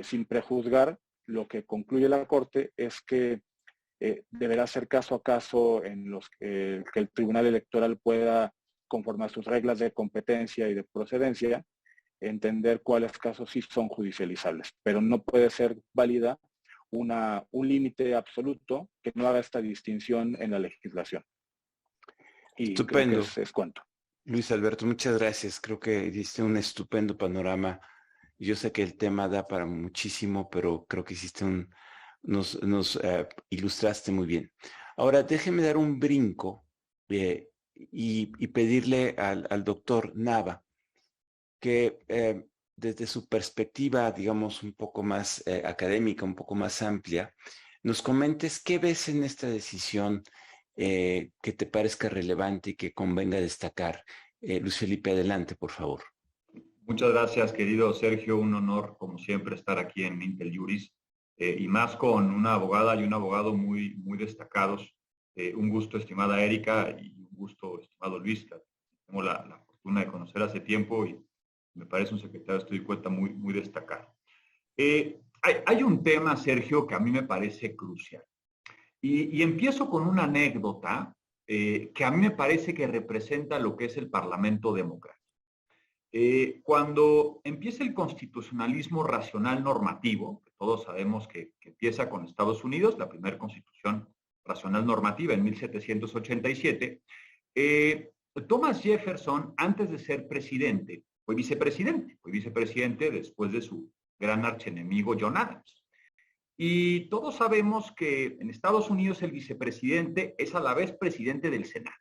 sin prejuzgar, lo que concluye la Corte es que deberá ser caso a caso en los que el Tribunal Electoral pueda, conforme a sus reglas de competencia y de procedencia, entender cuáles casos sí son judicializables, pero no puede ser válida un límite absoluto que no haga esta distinción en la legislación. Y estupendo. Creo que es cuanto. Luis Alberto, muchas gracias. Creo que diste un estupendo panorama. Yo sé que el tema da para muchísimo, pero creo que nos ilustraste muy bien. Ahora, déjeme dar un brinco y pedirle al doctor Nava que desde su perspectiva, digamos, un poco más académica, un poco más amplia, nos comentes qué ves en esta decisión que te parezca relevante y que convenga destacar. Luis Felipe, adelante, por favor. Muchas gracias, querido Sergio. Un honor, como siempre, estar aquí en Intel Juris, y más con una abogada y un abogado muy, muy destacados. Un gusto, estimada Erika, y un gusto, estimado Luis, que tengo la fortuna de conocer hace tiempo y me parece un secretario de Estudio y Cuenta muy, muy destacado. Hay un tema, Sergio, que a mí me parece crucial. Y empiezo con una anécdota que a mí me parece que representa lo que es el Parlamento democrático. Cuando empieza el constitucionalismo racional normativo, que todos sabemos que empieza con Estados Unidos, la primera constitución racional normativa en 1787, Thomas Jefferson, antes de ser presidente, fue vicepresidente después de su gran archienemigo John Adams. Y todos sabemos que en Estados Unidos el vicepresidente es a la vez presidente del Senado.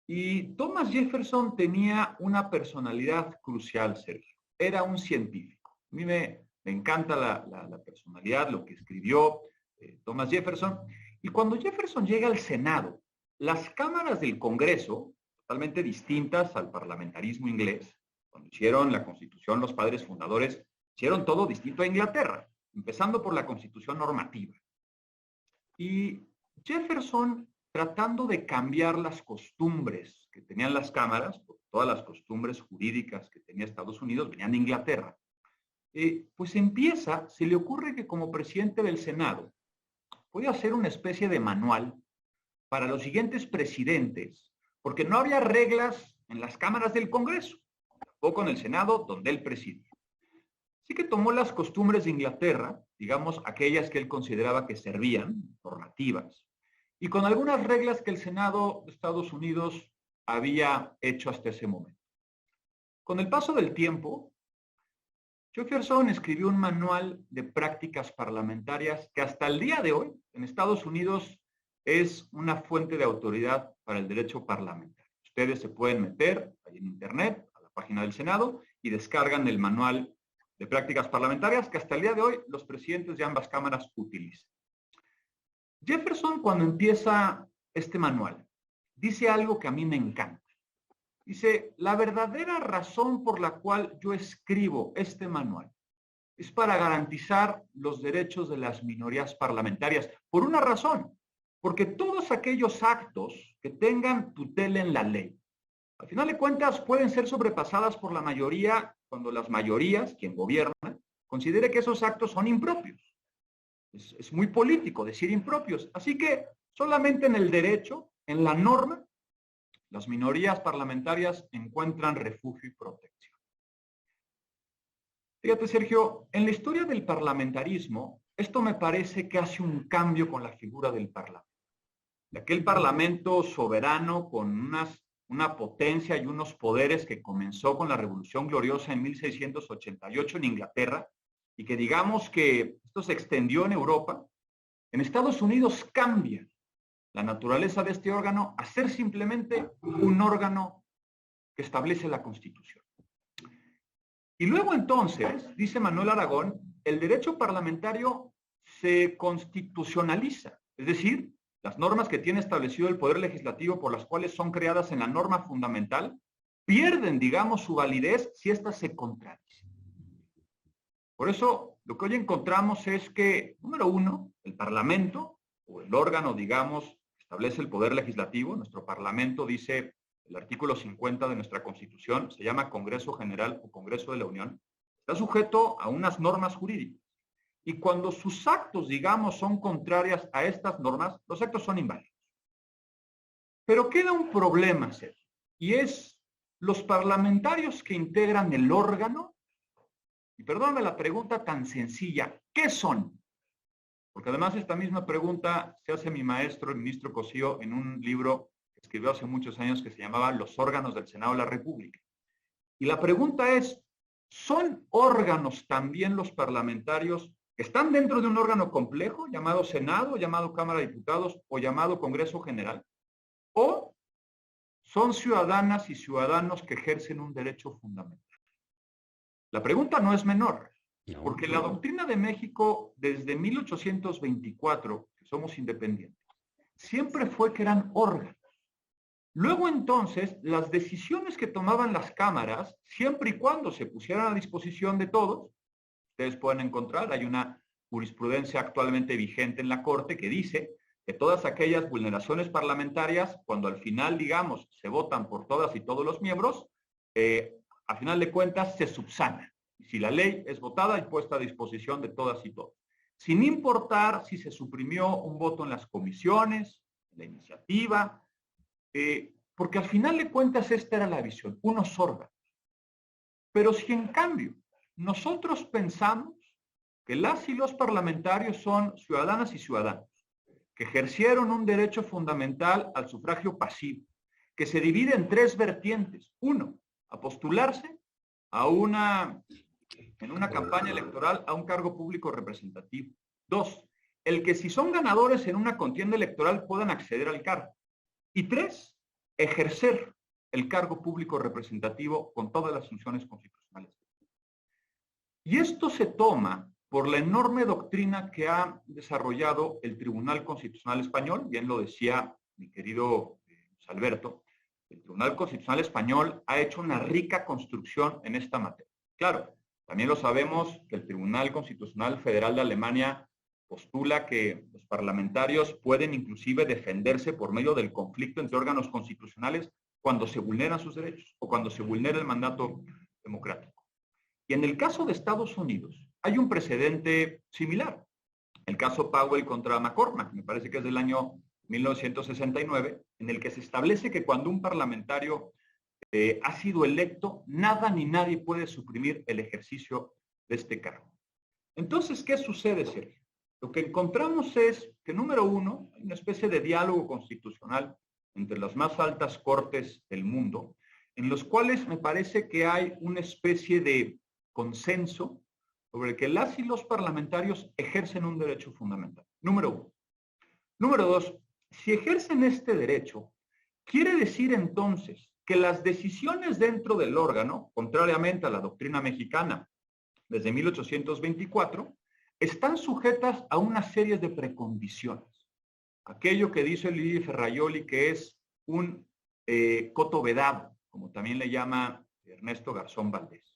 Y Thomas Jefferson tenía una personalidad crucial, Sergio. Era un científico. A mí me encanta la personalidad, lo que escribió Thomas Jefferson. Y cuando Jefferson llega al Senado, las cámaras del Congreso, totalmente distintas al parlamentarismo inglés, cuando hicieron la Constitución, los padres fundadores hicieron todo distinto a Inglaterra, empezando por la Constitución normativa. Y Jefferson, tratando de cambiar las costumbres que tenían las cámaras, porque todas las costumbres jurídicas que tenía Estados Unidos venían de Inglaterra, pues se le ocurre que como presidente del Senado puede hacer una especie de manual para los siguientes presidentes, porque no había reglas en las cámaras del Congreso, tampoco en el Senado, donde él presidía. Así que tomó las costumbres de Inglaterra, digamos, aquellas que él consideraba que servían, normativas, y con algunas reglas que el Senado de Estados Unidos había hecho hasta ese momento. Con el paso del tiempo, Jefferson escribió un manual de prácticas parlamentarias que hasta el día de hoy, en Estados Unidos, es una fuente de autoridad para el derecho parlamentario. Ustedes se pueden meter ahí en internet, a la página del Senado, y descargan el manual de prácticas parlamentarias que hasta el día de hoy los presidentes de ambas cámaras utilizan. Jefferson, cuando empieza este manual, dice algo que a mí me encanta. Dice, la verdadera razón por la cual yo escribo este manual es para garantizar los derechos de las minorías parlamentarias. Por una razón, porque todos aquellos actos que tengan tutela en la ley, al final de cuentas pueden ser sobrepasadas por la mayoría cuando las mayorías, quien gobierna, considere que esos actos son impropios. Es muy político decir impropios. Así que solamente en el derecho, en la norma, las minorías parlamentarias encuentran refugio y protección. Fíjate, Sergio, en la historia del parlamentarismo, esto me parece que hace un cambio con la figura del parlamento. De aquel parlamento soberano con una potencia y unos poderes que comenzó con la Revolución Gloriosa en 1688 en Inglaterra, y que digamos que esto se extendió en Europa. En Estados Unidos cambia la naturaleza de este órgano a ser simplemente un órgano que establece la Constitución. Y luego entonces, dice Manuel Aragón, el derecho parlamentario se constitucionaliza, es decir, las normas que tiene establecido el Poder Legislativo por las cuales son creadas en la norma fundamental pierden, digamos, su validez si éstas se contradicen. Por eso, lo que hoy encontramos es que, número uno, el Parlamento, o el órgano, digamos, que establece el Poder Legislativo, nuestro Parlamento, dice el artículo 50 de nuestra Constitución, se llama Congreso General o Congreso de la Unión, está sujeto a unas normas jurídicas. Y cuando sus actos, digamos, son contrarias a estas normas, los actos son inválidos. Pero queda un problema, Sergio, y es los parlamentarios que integran el órgano, y perdóname la pregunta tan sencilla, ¿qué son? Porque además esta misma pregunta se hace mi maestro, el ministro Cosío, en un libro que escribió hace muchos años que se llamaba Los órganos del Senado de la República. Y la pregunta es, ¿son órganos también los parlamentarios que están dentro de un órgano complejo llamado Senado, llamado Cámara de Diputados o llamado Congreso General? ¿O son ciudadanas y ciudadanos que ejercen un derecho fundamental? La pregunta no es menor, porque la doctrina de México desde 1824, que somos independientes, siempre fue que eran órganos. Luego entonces, las decisiones que tomaban las cámaras, siempre y cuando se pusieran a disposición de todos, ustedes pueden encontrar, hay una jurisprudencia actualmente vigente en la Corte que dice que todas aquellas vulneraciones parlamentarias, cuando al final, digamos, se votan por todas y todos los miembros, a final de cuentas se subsana. Y si la ley es votada y puesta a disposición de todas y todos. Sin importar si se suprimió un voto en las comisiones, en la iniciativa, porque al final de cuentas esta era la visión, unos órganos. Pero si en cambio nosotros pensamos que las y los parlamentarios son ciudadanas y ciudadanos, que ejercieron un derecho fundamental al sufragio pasivo, que se divide en tres vertientes. Uno, a postularse en una campaña electoral a un cargo público representativo. Dos, el que si son ganadores en una contienda electoral puedan acceder al cargo. Y tres, ejercer el cargo público representativo con todas las funciones constitucionales. Y esto se toma por la enorme doctrina que ha desarrollado el Tribunal Constitucional Español, bien lo decía mi querido Alberto, el Tribunal Constitucional Español ha hecho una rica construcción en esta materia. Claro, también lo sabemos que el Tribunal Constitucional Federal de Alemania postula que los parlamentarios pueden inclusive defenderse por medio del conflicto entre órganos constitucionales cuando se vulneran sus derechos o cuando se vulnera el mandato democrático. Y en el caso de Estados Unidos hay un precedente similar. El caso Powell contra McCormack, me parece que es del año 1969, en el que se establece que cuando un parlamentario ha sido electo, nada ni nadie puede suprimir el ejercicio de este cargo. Entonces, ¿qué sucede, Sergio? Lo que encontramos es que, número uno, hay una especie de diálogo constitucional entre las más altas cortes del mundo, en los cuales me parece que hay una especie de consenso sobre que las y los parlamentarios ejercen un derecho fundamental. Número uno. Número dos, si ejercen este derecho, quiere decir entonces que las decisiones dentro del órgano, contrariamente a la doctrina mexicana desde 1824, están sujetas a una serie de precondiciones. Aquello que dice Luigi Ferraioli que es un coto vedado, como también le llama Ernesto Garzón Valdés.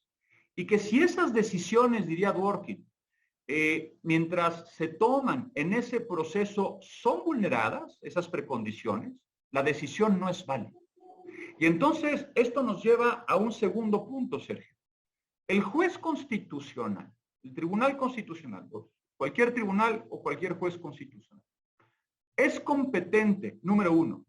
Y que si esas decisiones, diría Dworkin, mientras se toman en ese proceso son vulneradas, esas precondiciones, la decisión no es válida. Y entonces esto nos lleva a un segundo punto, Sergio. El juez constitucional, el Tribunal Constitucional, cualquier tribunal o cualquier juez constitucional, es competente, número uno,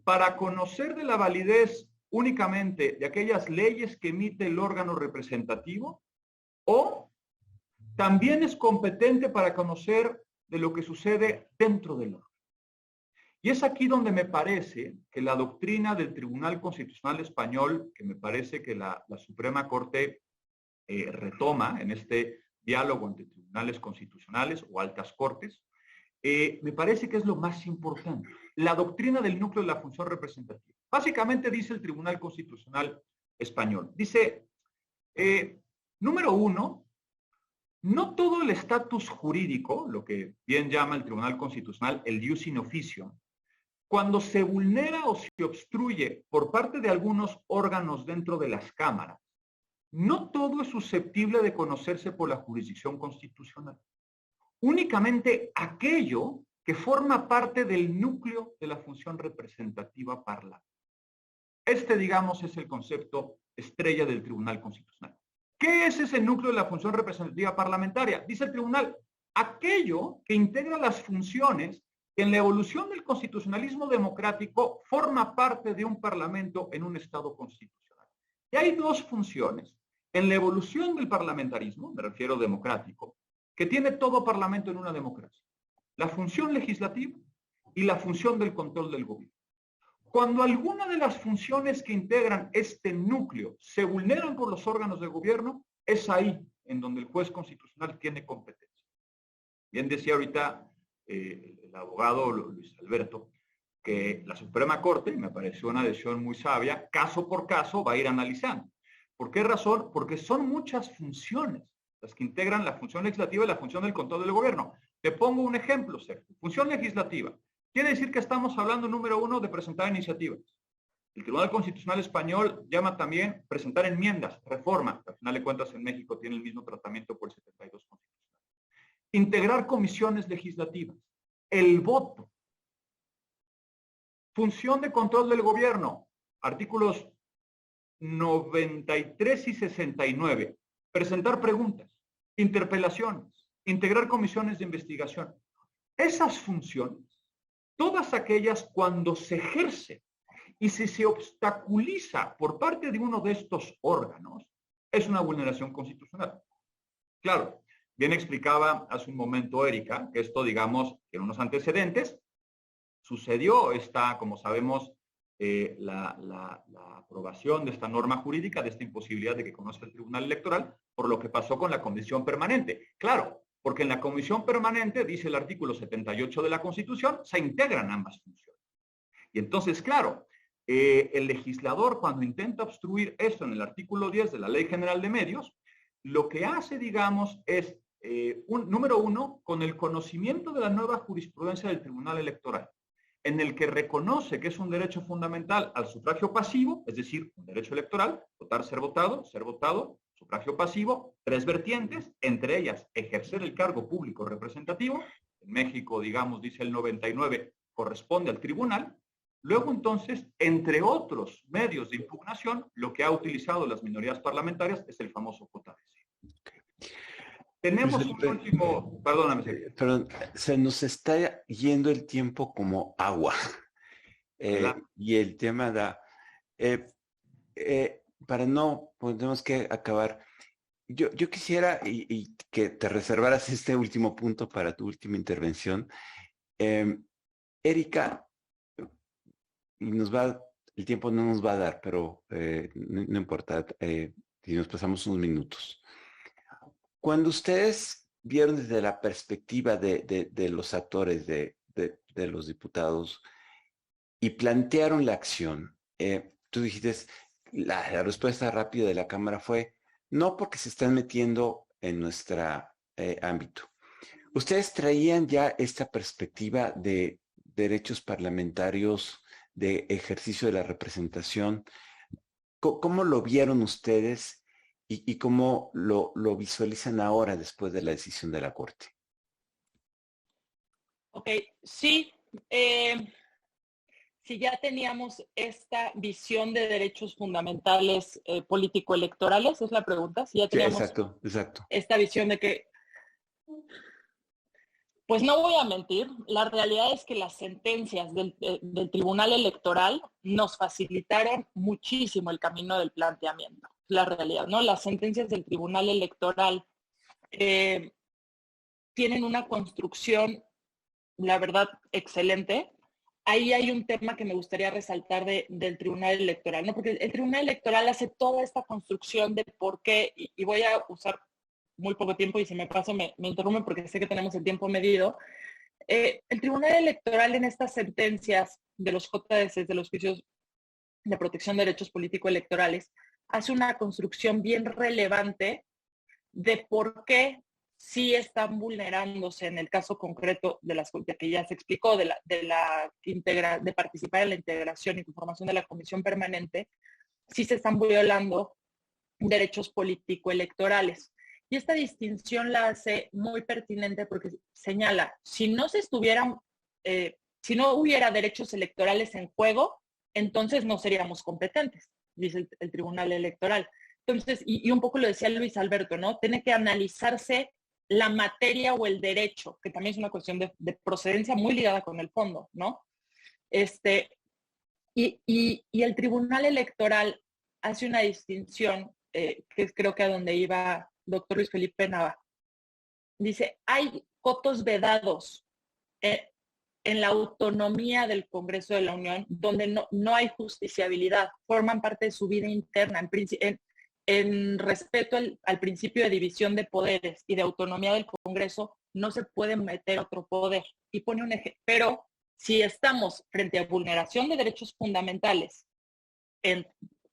para conocer de la validez únicamente de aquellas leyes que emite el órgano representativo o también es competente para conocer de lo que sucede dentro del órgano. Y es aquí donde me parece que la doctrina del Tribunal Constitucional Español, que me parece que la Suprema Corte retoma en este diálogo entre tribunales constitucionales o altas cortes, me parece que es lo más importante. La doctrina del núcleo de la función representativa. Básicamente dice el Tribunal Constitucional Español. Dice, número uno, no todo el estatus jurídico, lo que bien llama el Tribunal Constitucional el ius in officio, cuando se vulnera o se obstruye por parte de algunos órganos dentro de las cámaras, no todo es susceptible de conocerse por la jurisdicción constitucional. Únicamente aquello que forma parte del núcleo de la función representativa parlamentaria. Este, digamos, es el concepto estrella del Tribunal Constitucional. ¿Qué es ese núcleo de la función representativa parlamentaria? Dice el tribunal, aquello que integra las funciones que en la evolución del constitucionalismo democrático forma parte de un parlamento en un Estado constitucional. Y hay dos funciones. En la evolución del parlamentarismo, me refiero democrático, que tiene todo parlamento en una democracia. La función legislativa y la función del control del gobierno. Cuando alguna de las funciones que integran este núcleo se vulneran por los órganos de gobierno, es ahí en donde el juez constitucional tiene competencia. Bien decía ahorita el abogado Luis Alberto, que la Suprema Corte, me pareció una decisión muy sabia, caso por caso va a ir analizando. ¿Por qué razón? Porque son muchas funciones las que integran la función legislativa y la función del control del gobierno. Te pongo un ejemplo, Sergio. Función legislativa. Quiere decir que estamos hablando, número uno, de presentar iniciativas. El Tribunal Constitucional Español llama también presentar enmiendas, reforma, que al final de cuentas en México tiene el mismo tratamiento por el 72 constitucional. Integrar comisiones legislativas. El voto. Función de control del gobierno. Artículos 93 y 69. Presentar preguntas, interpelaciones, integrar comisiones de investigación. Esas funciones, todas aquellas cuando se ejerce y si se obstaculiza por parte de uno de estos órganos, es una vulneración constitucional. Claro, bien explicaba hace un momento Erika, que esto, digamos, tiene unos antecedentes. Sucedió como sabemos, la aprobación de esta norma jurídica, de esta imposibilidad de que conozca el Tribunal Electoral, por lo que pasó con la Comisión Permanente. Claro, porque en la Comisión Permanente, dice el artículo 78 de la Constitución, se integran ambas funciones. Y entonces, claro, el legislador, cuando intenta obstruir esto en el artículo 10 de la Ley General de Medios, lo que hace, digamos, es, número uno, con el conocimiento de la nueva jurisprudencia del Tribunal Electoral, en el que reconoce que es un derecho fundamental al sufragio pasivo, es decir, un derecho electoral, votar, ser votado, sufragio pasivo, tres vertientes, entre ellas ejercer el cargo público representativo. En México, digamos, dice el 99, corresponde al tribunal. Luego, entonces, entre otros medios de impugnación, lo que ha utilizado las minorías parlamentarias es el famoso JDC. Tenemos un último, perdóname. Perdón, se nos está yendo el tiempo como agua. Y el tema da, para no, pues tenemos que acabar. Yo quisiera y que te reservaras este último punto para tu última intervención. Erika, el tiempo no nos va a dar, pero no importa si nos pasamos unos minutos. Cuando ustedes vieron desde la perspectiva de los actores, de los diputados, y plantearon la acción, tú dijiste, la respuesta rápida de la Cámara fue, no porque se están metiendo en nuestro ámbito. Ustedes traían ya esta perspectiva de derechos parlamentarios, de ejercicio de la representación. ¿Cómo lo vieron ustedes? ¿Y cómo lo visualizan ahora después de la decisión de la Corte? Ok, sí. Si ya teníamos esta visión de derechos fundamentales político-electorales, es la pregunta. Si ya teníamos exacto. Esta visión de que, pues no voy a mentir, la realidad es que las sentencias del Tribunal Electoral nos facilitaron muchísimo el camino del planteamiento. la realidad, ¿no? Las sentencias del Tribunal Electoral tienen una construcción, la verdad, excelente. Ahí hay un tema que me gustaría resaltar del Tribunal Electoral, ¿no? Porque el Tribunal Electoral hace toda esta construcción de por qué, y voy a usar muy poco tiempo y si me paso me interrumpen porque sé que tenemos el tiempo medido. El Tribunal Electoral en estas sentencias de los JDC, de los juicios de protección de derechos político-electorales, hace una construcción bien relevante de por qué sí están vulnerándose en el caso concreto de las que ya se explicó, de participar en la integración y conformación de la comisión permanente, sí se están violando derechos político-electorales. Y esta distinción la hace muy pertinente porque señala, si no hubiera derechos electorales en juego, entonces no seríamos competentes, dice el Tribunal Electoral. Entonces, y un poco lo decía Luis Alberto, ¿no? Tiene que analizarse la materia o el derecho, que también es una cuestión de procedencia muy ligada con el fondo, ¿no? Y el Tribunal Electoral hace una distinción, que es creo que a donde iba doctor Luis Felipe Nava. Dice, hay votos vedados en la autonomía del Congreso de la Unión, donde no hay justiciabilidad, forman parte de su vida interna, en respeto al principio de división de poderes y de autonomía del Congreso, no se puede meter otro poder. Y pone un ejemplo, pero si estamos frente a vulneración de derechos fundamentales en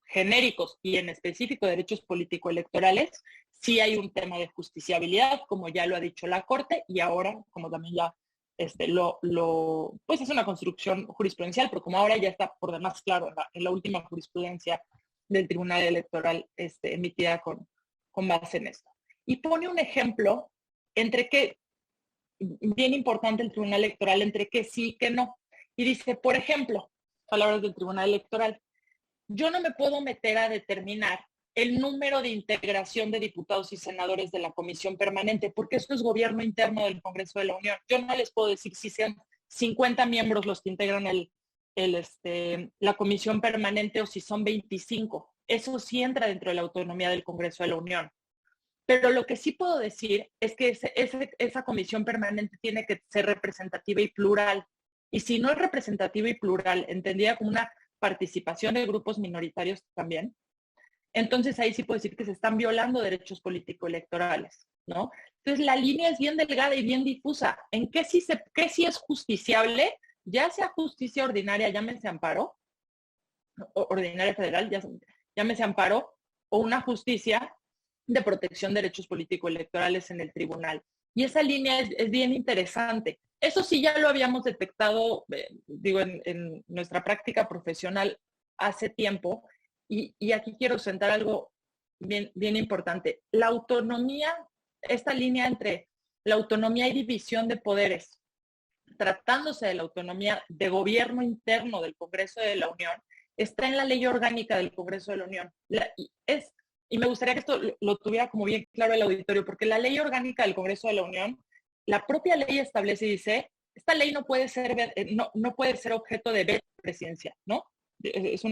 genéricos y en específico derechos político-electorales, sí hay un tema de justiciabilidad, como ya lo ha dicho la Corte, y ahora, como también ya pues es una construcción jurisprudencial, pero como ahora ya está por demás claro en la última jurisprudencia del Tribunal Electoral emitida con base en esto. Y pone un ejemplo entre que, bien importante el Tribunal Electoral, entre que sí y que no. Y dice, por ejemplo, palabras del Tribunal Electoral, yo no me puedo meter a determinar el número de integración de diputados y senadores de la comisión permanente, porque esto es gobierno interno del Congreso de la Unión. Yo no les puedo decir si sean 50 miembros los que integran la comisión permanente o si son 25. Eso sí entra dentro de la autonomía del Congreso de la Unión. Pero lo que sí puedo decir es que esa comisión permanente tiene que ser representativa y plural. Y si no es representativa y plural, entendida como una participación de grupos minoritarios también, entonces ahí sí puedo decir que se están violando derechos político-electorales, ¿no? Entonces la línea es bien delgada y bien difusa. ¿En qué sí es justiciable? Ya sea justicia ordinaria, llámese amparo, ordinaria federal, llámese amparo, o una justicia de protección de derechos político-electorales en el tribunal. Y esa línea es bien interesante. Eso sí ya lo habíamos detectado, en nuestra práctica profesional hace tiempo, y aquí quiero sentar algo bien, bien importante. La autonomía, esta línea entre la autonomía y división de poderes, tratándose de la autonomía de gobierno interno del Congreso de la Unión, está en la ley orgánica del Congreso de la Unión. Y me gustaría que esto lo tuviera como bien claro el auditorio, porque la ley orgánica del Congreso de la Unión, la propia ley establece y dice, esta ley no puede ser objeto de veto presidencial, ¿no? Es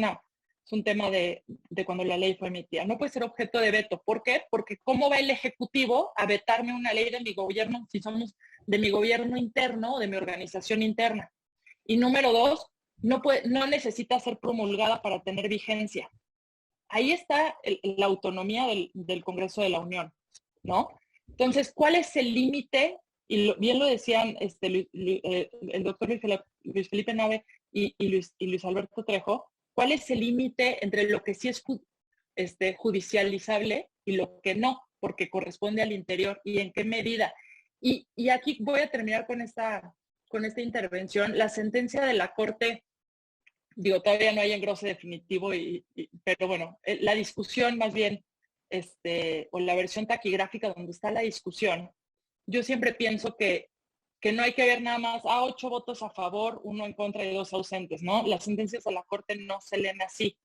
un tema de cuando la ley fue emitida. No puede ser objeto de veto. ¿Por qué? Porque ¿cómo va el Ejecutivo a vetarme una ley de mi gobierno si somos de mi gobierno interno o de mi organización interna? Y número dos, no necesita ser promulgada para tener vigencia. Ahí está la autonomía del Congreso de la Unión, ¿no? Entonces, ¿cuál es el límite? Y bien lo decían el doctor Luis Felipe Nave y Luis Alberto Trejo, ¿cuál es el límite entre lo que sí es judicializable y lo que no? Porque corresponde al interior y en qué medida. Y aquí voy a terminar con esta intervención. La sentencia de la Corte, todavía no hay engrose definitivo, pero bueno, la discusión más bien, o la versión taquigráfica donde está la discusión, yo siempre pienso que no hay que ver nada más 8 votos a favor, 1 en contra y 2 ausentes, ¿no? Las sentencias de la Corte no se leen así.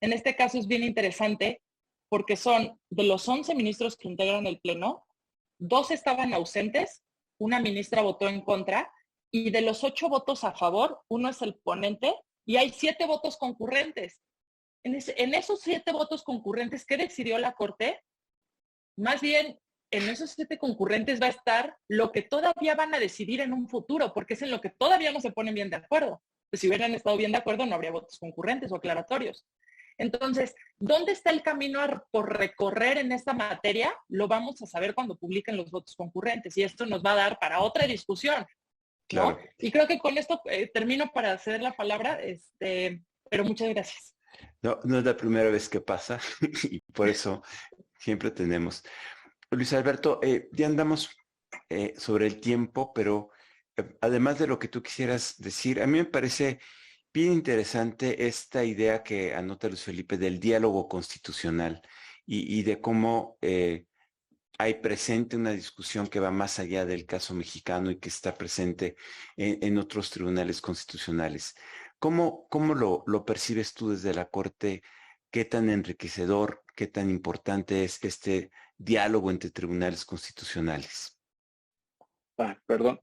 En este caso es bien interesante porque son de los 11 ministros que integran el Pleno, 2 estaban ausentes, una ministra votó en contra, y de los 8 votos a favor, 1 es el ponente, y hay 7 votos concurrentes. en esos 7 votos concurrentes, ¿qué decidió la Corte? Más bien, en esos 7 concurrentes va a estar lo que todavía van a decidir en un futuro, porque es en lo que todavía no se ponen bien de acuerdo. Pues si hubieran estado bien de acuerdo, no habría votos concurrentes o aclaratorios. Entonces, ¿dónde está el camino por recorrer en esta materia? Lo vamos a saber cuando publiquen los votos concurrentes, y esto nos va a dar para otra discusión, ¿no? Claro. Y creo que con esto termino para ceder la palabra, pero muchas gracias. No, no es la primera vez que pasa y por eso siempre tenemos. Luis Alberto, ya andamos sobre el tiempo, pero además de lo que tú quisieras decir, a mí me parece bien interesante esta idea que anota Luis Felipe del diálogo constitucional y de cómo hay presente una discusión que va más allá del caso mexicano y que está presente en otros tribunales constitucionales. ¿Cómo lo percibes tú desde la Corte? ¿Qué tan enriquecedor, qué tan importante es este diálogo entre tribunales constitucionales? Perdón,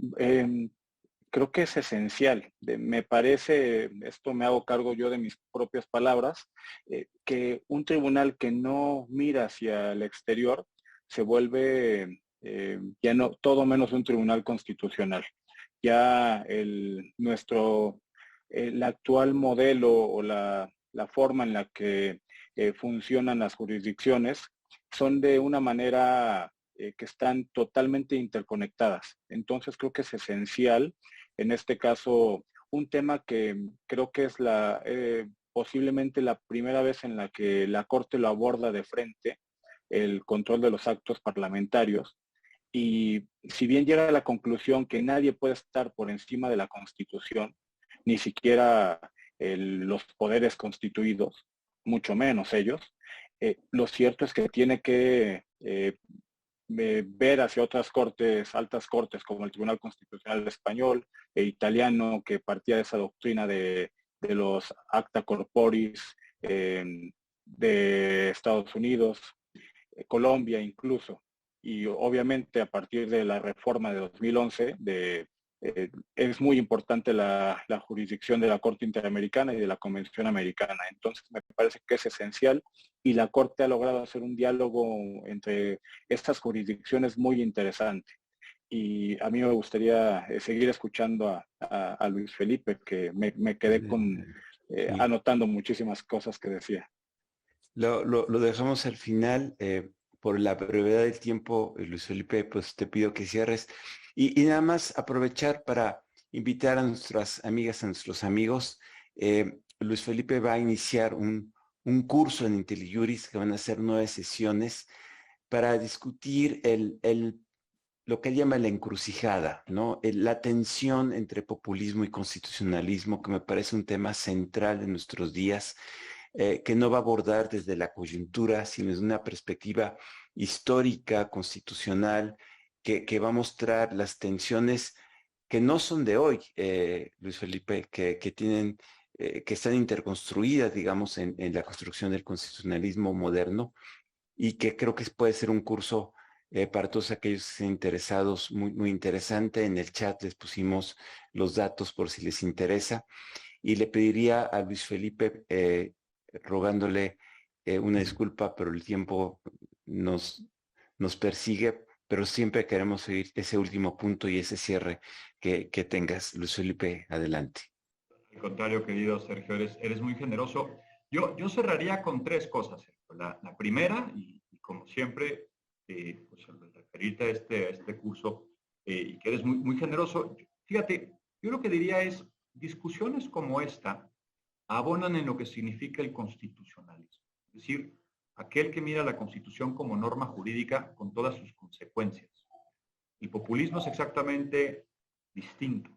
creo que es esencial. Me parece, esto me hago cargo yo de mis propias palabras, que un tribunal que no mira hacia el exterior se vuelve ya no todo menos un tribunal constitucional. Ya el actual modelo o la forma en la que funcionan las jurisdicciones son de una manera que están totalmente interconectadas. Entonces creo que es esencial, en este caso, un tema que creo que es posiblemente la primera vez en la que la Corte lo aborda de frente, el control de los actos parlamentarios. Y si bien llega a la conclusión que nadie puede estar por encima de la Constitución, ni siquiera los poderes constituidos, mucho menos ellos, lo cierto es que tiene que ver hacia otras cortes, altas cortes, como el Tribunal Constitucional Español e italiano, que partía de esa doctrina de los acta corporis de Estados Unidos, Colombia incluso. Y obviamente a partir de la reforma de 2011, es muy importante la jurisdicción de la Corte Interamericana y de la Convención Americana. Entonces me parece que es esencial y la Corte ha logrado hacer un diálogo entre estas jurisdicciones muy interesante. Y a mí me gustaría seguir escuchando a Luis Felipe, que me quedé anotando muchísimas cosas que decía. Lo dejamos al final. Por la brevedad del tiempo, Luis Felipe, pues te pido que cierres. Y nada más aprovechar para invitar a nuestras amigas, a nuestros amigos. Luis Felipe va a iniciar un curso en IntelliJuris que van a ser 9 sesiones para discutir lo que él llama la encrucijada, ¿no? La tensión entre populismo y constitucionalismo, que me parece un tema central en nuestros días, que no va a abordar desde la coyuntura, sino desde una perspectiva histórica, constitucional, que va a mostrar las tensiones que no son de hoy, Luis Felipe, que tienen, que están interconstruidas, digamos, en la construcción del constitucionalismo moderno, y que creo que puede ser un curso para todos aquellos que estén interesados, muy, muy interesante. En el chat les pusimos los datos por si les interesa, y le pediría a Luis Felipe, rogándole una disculpa, pero el tiempo nos persigue, pero siempre queremos oír ese último punto y ese cierre que tengas. Luis Felipe, adelante. Al contrario, querido Sergio, eres muy generoso. Yo cerraría con 3 cosas, Sergio. La primera, y como siempre, pues al referirte a este curso, y que eres muy, muy generoso, fíjate, yo lo que diría es, discusiones como esta abonan en lo que significa el constitucionalismo. Es decir, aquel que mira la Constitución como norma jurídica con todas sus consecuencias. El populismo es exactamente distinto.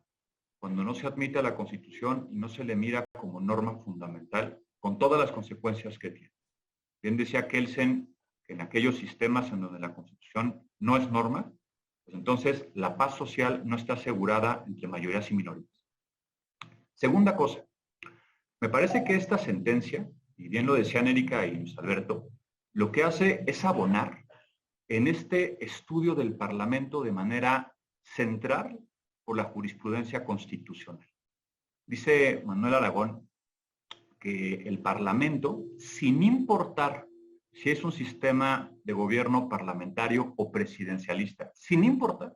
Cuando no se admite a la Constitución y no se le mira como norma fundamental, con todas las consecuencias que tiene. Bien decía Kelsen que en aquellos sistemas en donde la Constitución no es norma, pues entonces la paz social no está asegurada entre mayorías y minorías. Segunda cosa, me parece que esta sentencia, y bien lo decían Erika y Luis Alberto, lo que hace es abonar en este estudio del Parlamento de manera central por la jurisprudencia constitucional. Dice Manuel Aragón que el Parlamento, sin importar si es un sistema de gobierno parlamentario o presidencialista, sin importar,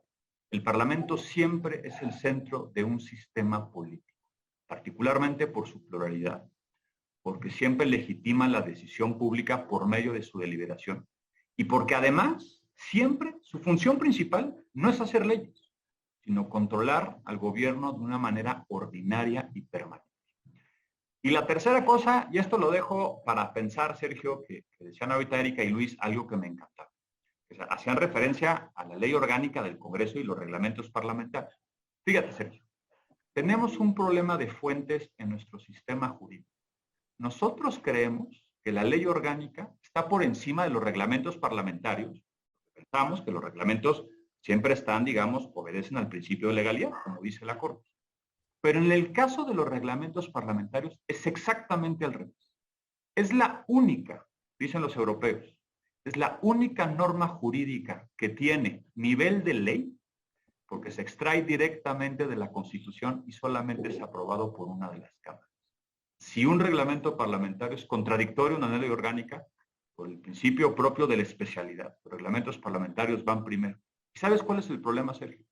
el Parlamento siempre es el centro de un sistema político, particularmente por su pluralidad, porque siempre legitima la decisión pública por medio de su deliberación y porque además siempre su función principal no es hacer leyes, sino controlar al gobierno de una manera ordinaria y permanente. Y la tercera cosa, y esto lo dejo para pensar, Sergio, que decían ahorita Erika y Luis, algo que me encantaba. O sea, hacían referencia a la ley orgánica del Congreso y los reglamentos parlamentarios. Fíjate, Sergio, tenemos un problema de fuentes en nuestro sistema jurídico. Nosotros creemos que la ley orgánica está por encima de los reglamentos parlamentarios. Pensamos que los reglamentos siempre están, digamos, obedecen al principio de legalidad, como dice la Corte. Pero en el caso de los reglamentos parlamentarios es exactamente al revés. Es la única, dicen los europeos, es la única norma jurídica que tiene nivel de ley porque se extrae directamente de la Constitución y solamente es aprobado por una de las cámaras. Si un reglamento parlamentario es contradictorio a una ley orgánica, por el principio propio de la especialidad, los reglamentos parlamentarios van primero. ¿Y sabes cuál es el problema, Sergio?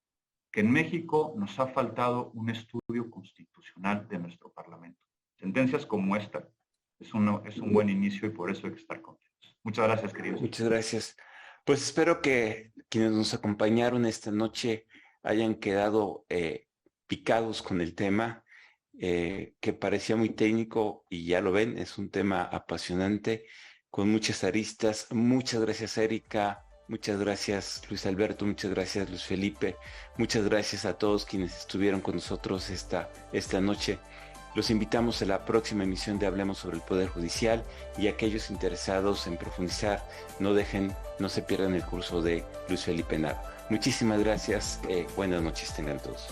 Que en México nos ha faltado un estudio constitucional de nuestro Parlamento. Sentencias como esta es un buen inicio y por eso hay que estar contentos. Muchas gracias, queridos. Muchas gracias. Pues espero que quienes nos acompañaron esta noche hayan quedado picados con el tema, que parecía muy técnico y ya lo ven, es un tema apasionante, con muchas aristas. Muchas gracias, Erika. Muchas gracias, Luis Alberto. Muchas gracias, Luis Felipe. Muchas gracias a todos quienes estuvieron con nosotros esta noche. Los invitamos a la próxima emisión de Hablemos sobre el Poder Judicial y aquellos interesados en profundizar, no se pierdan el curso de Luis Felipe Nava. Muchísimas gracias. Buenas noches tengan todos.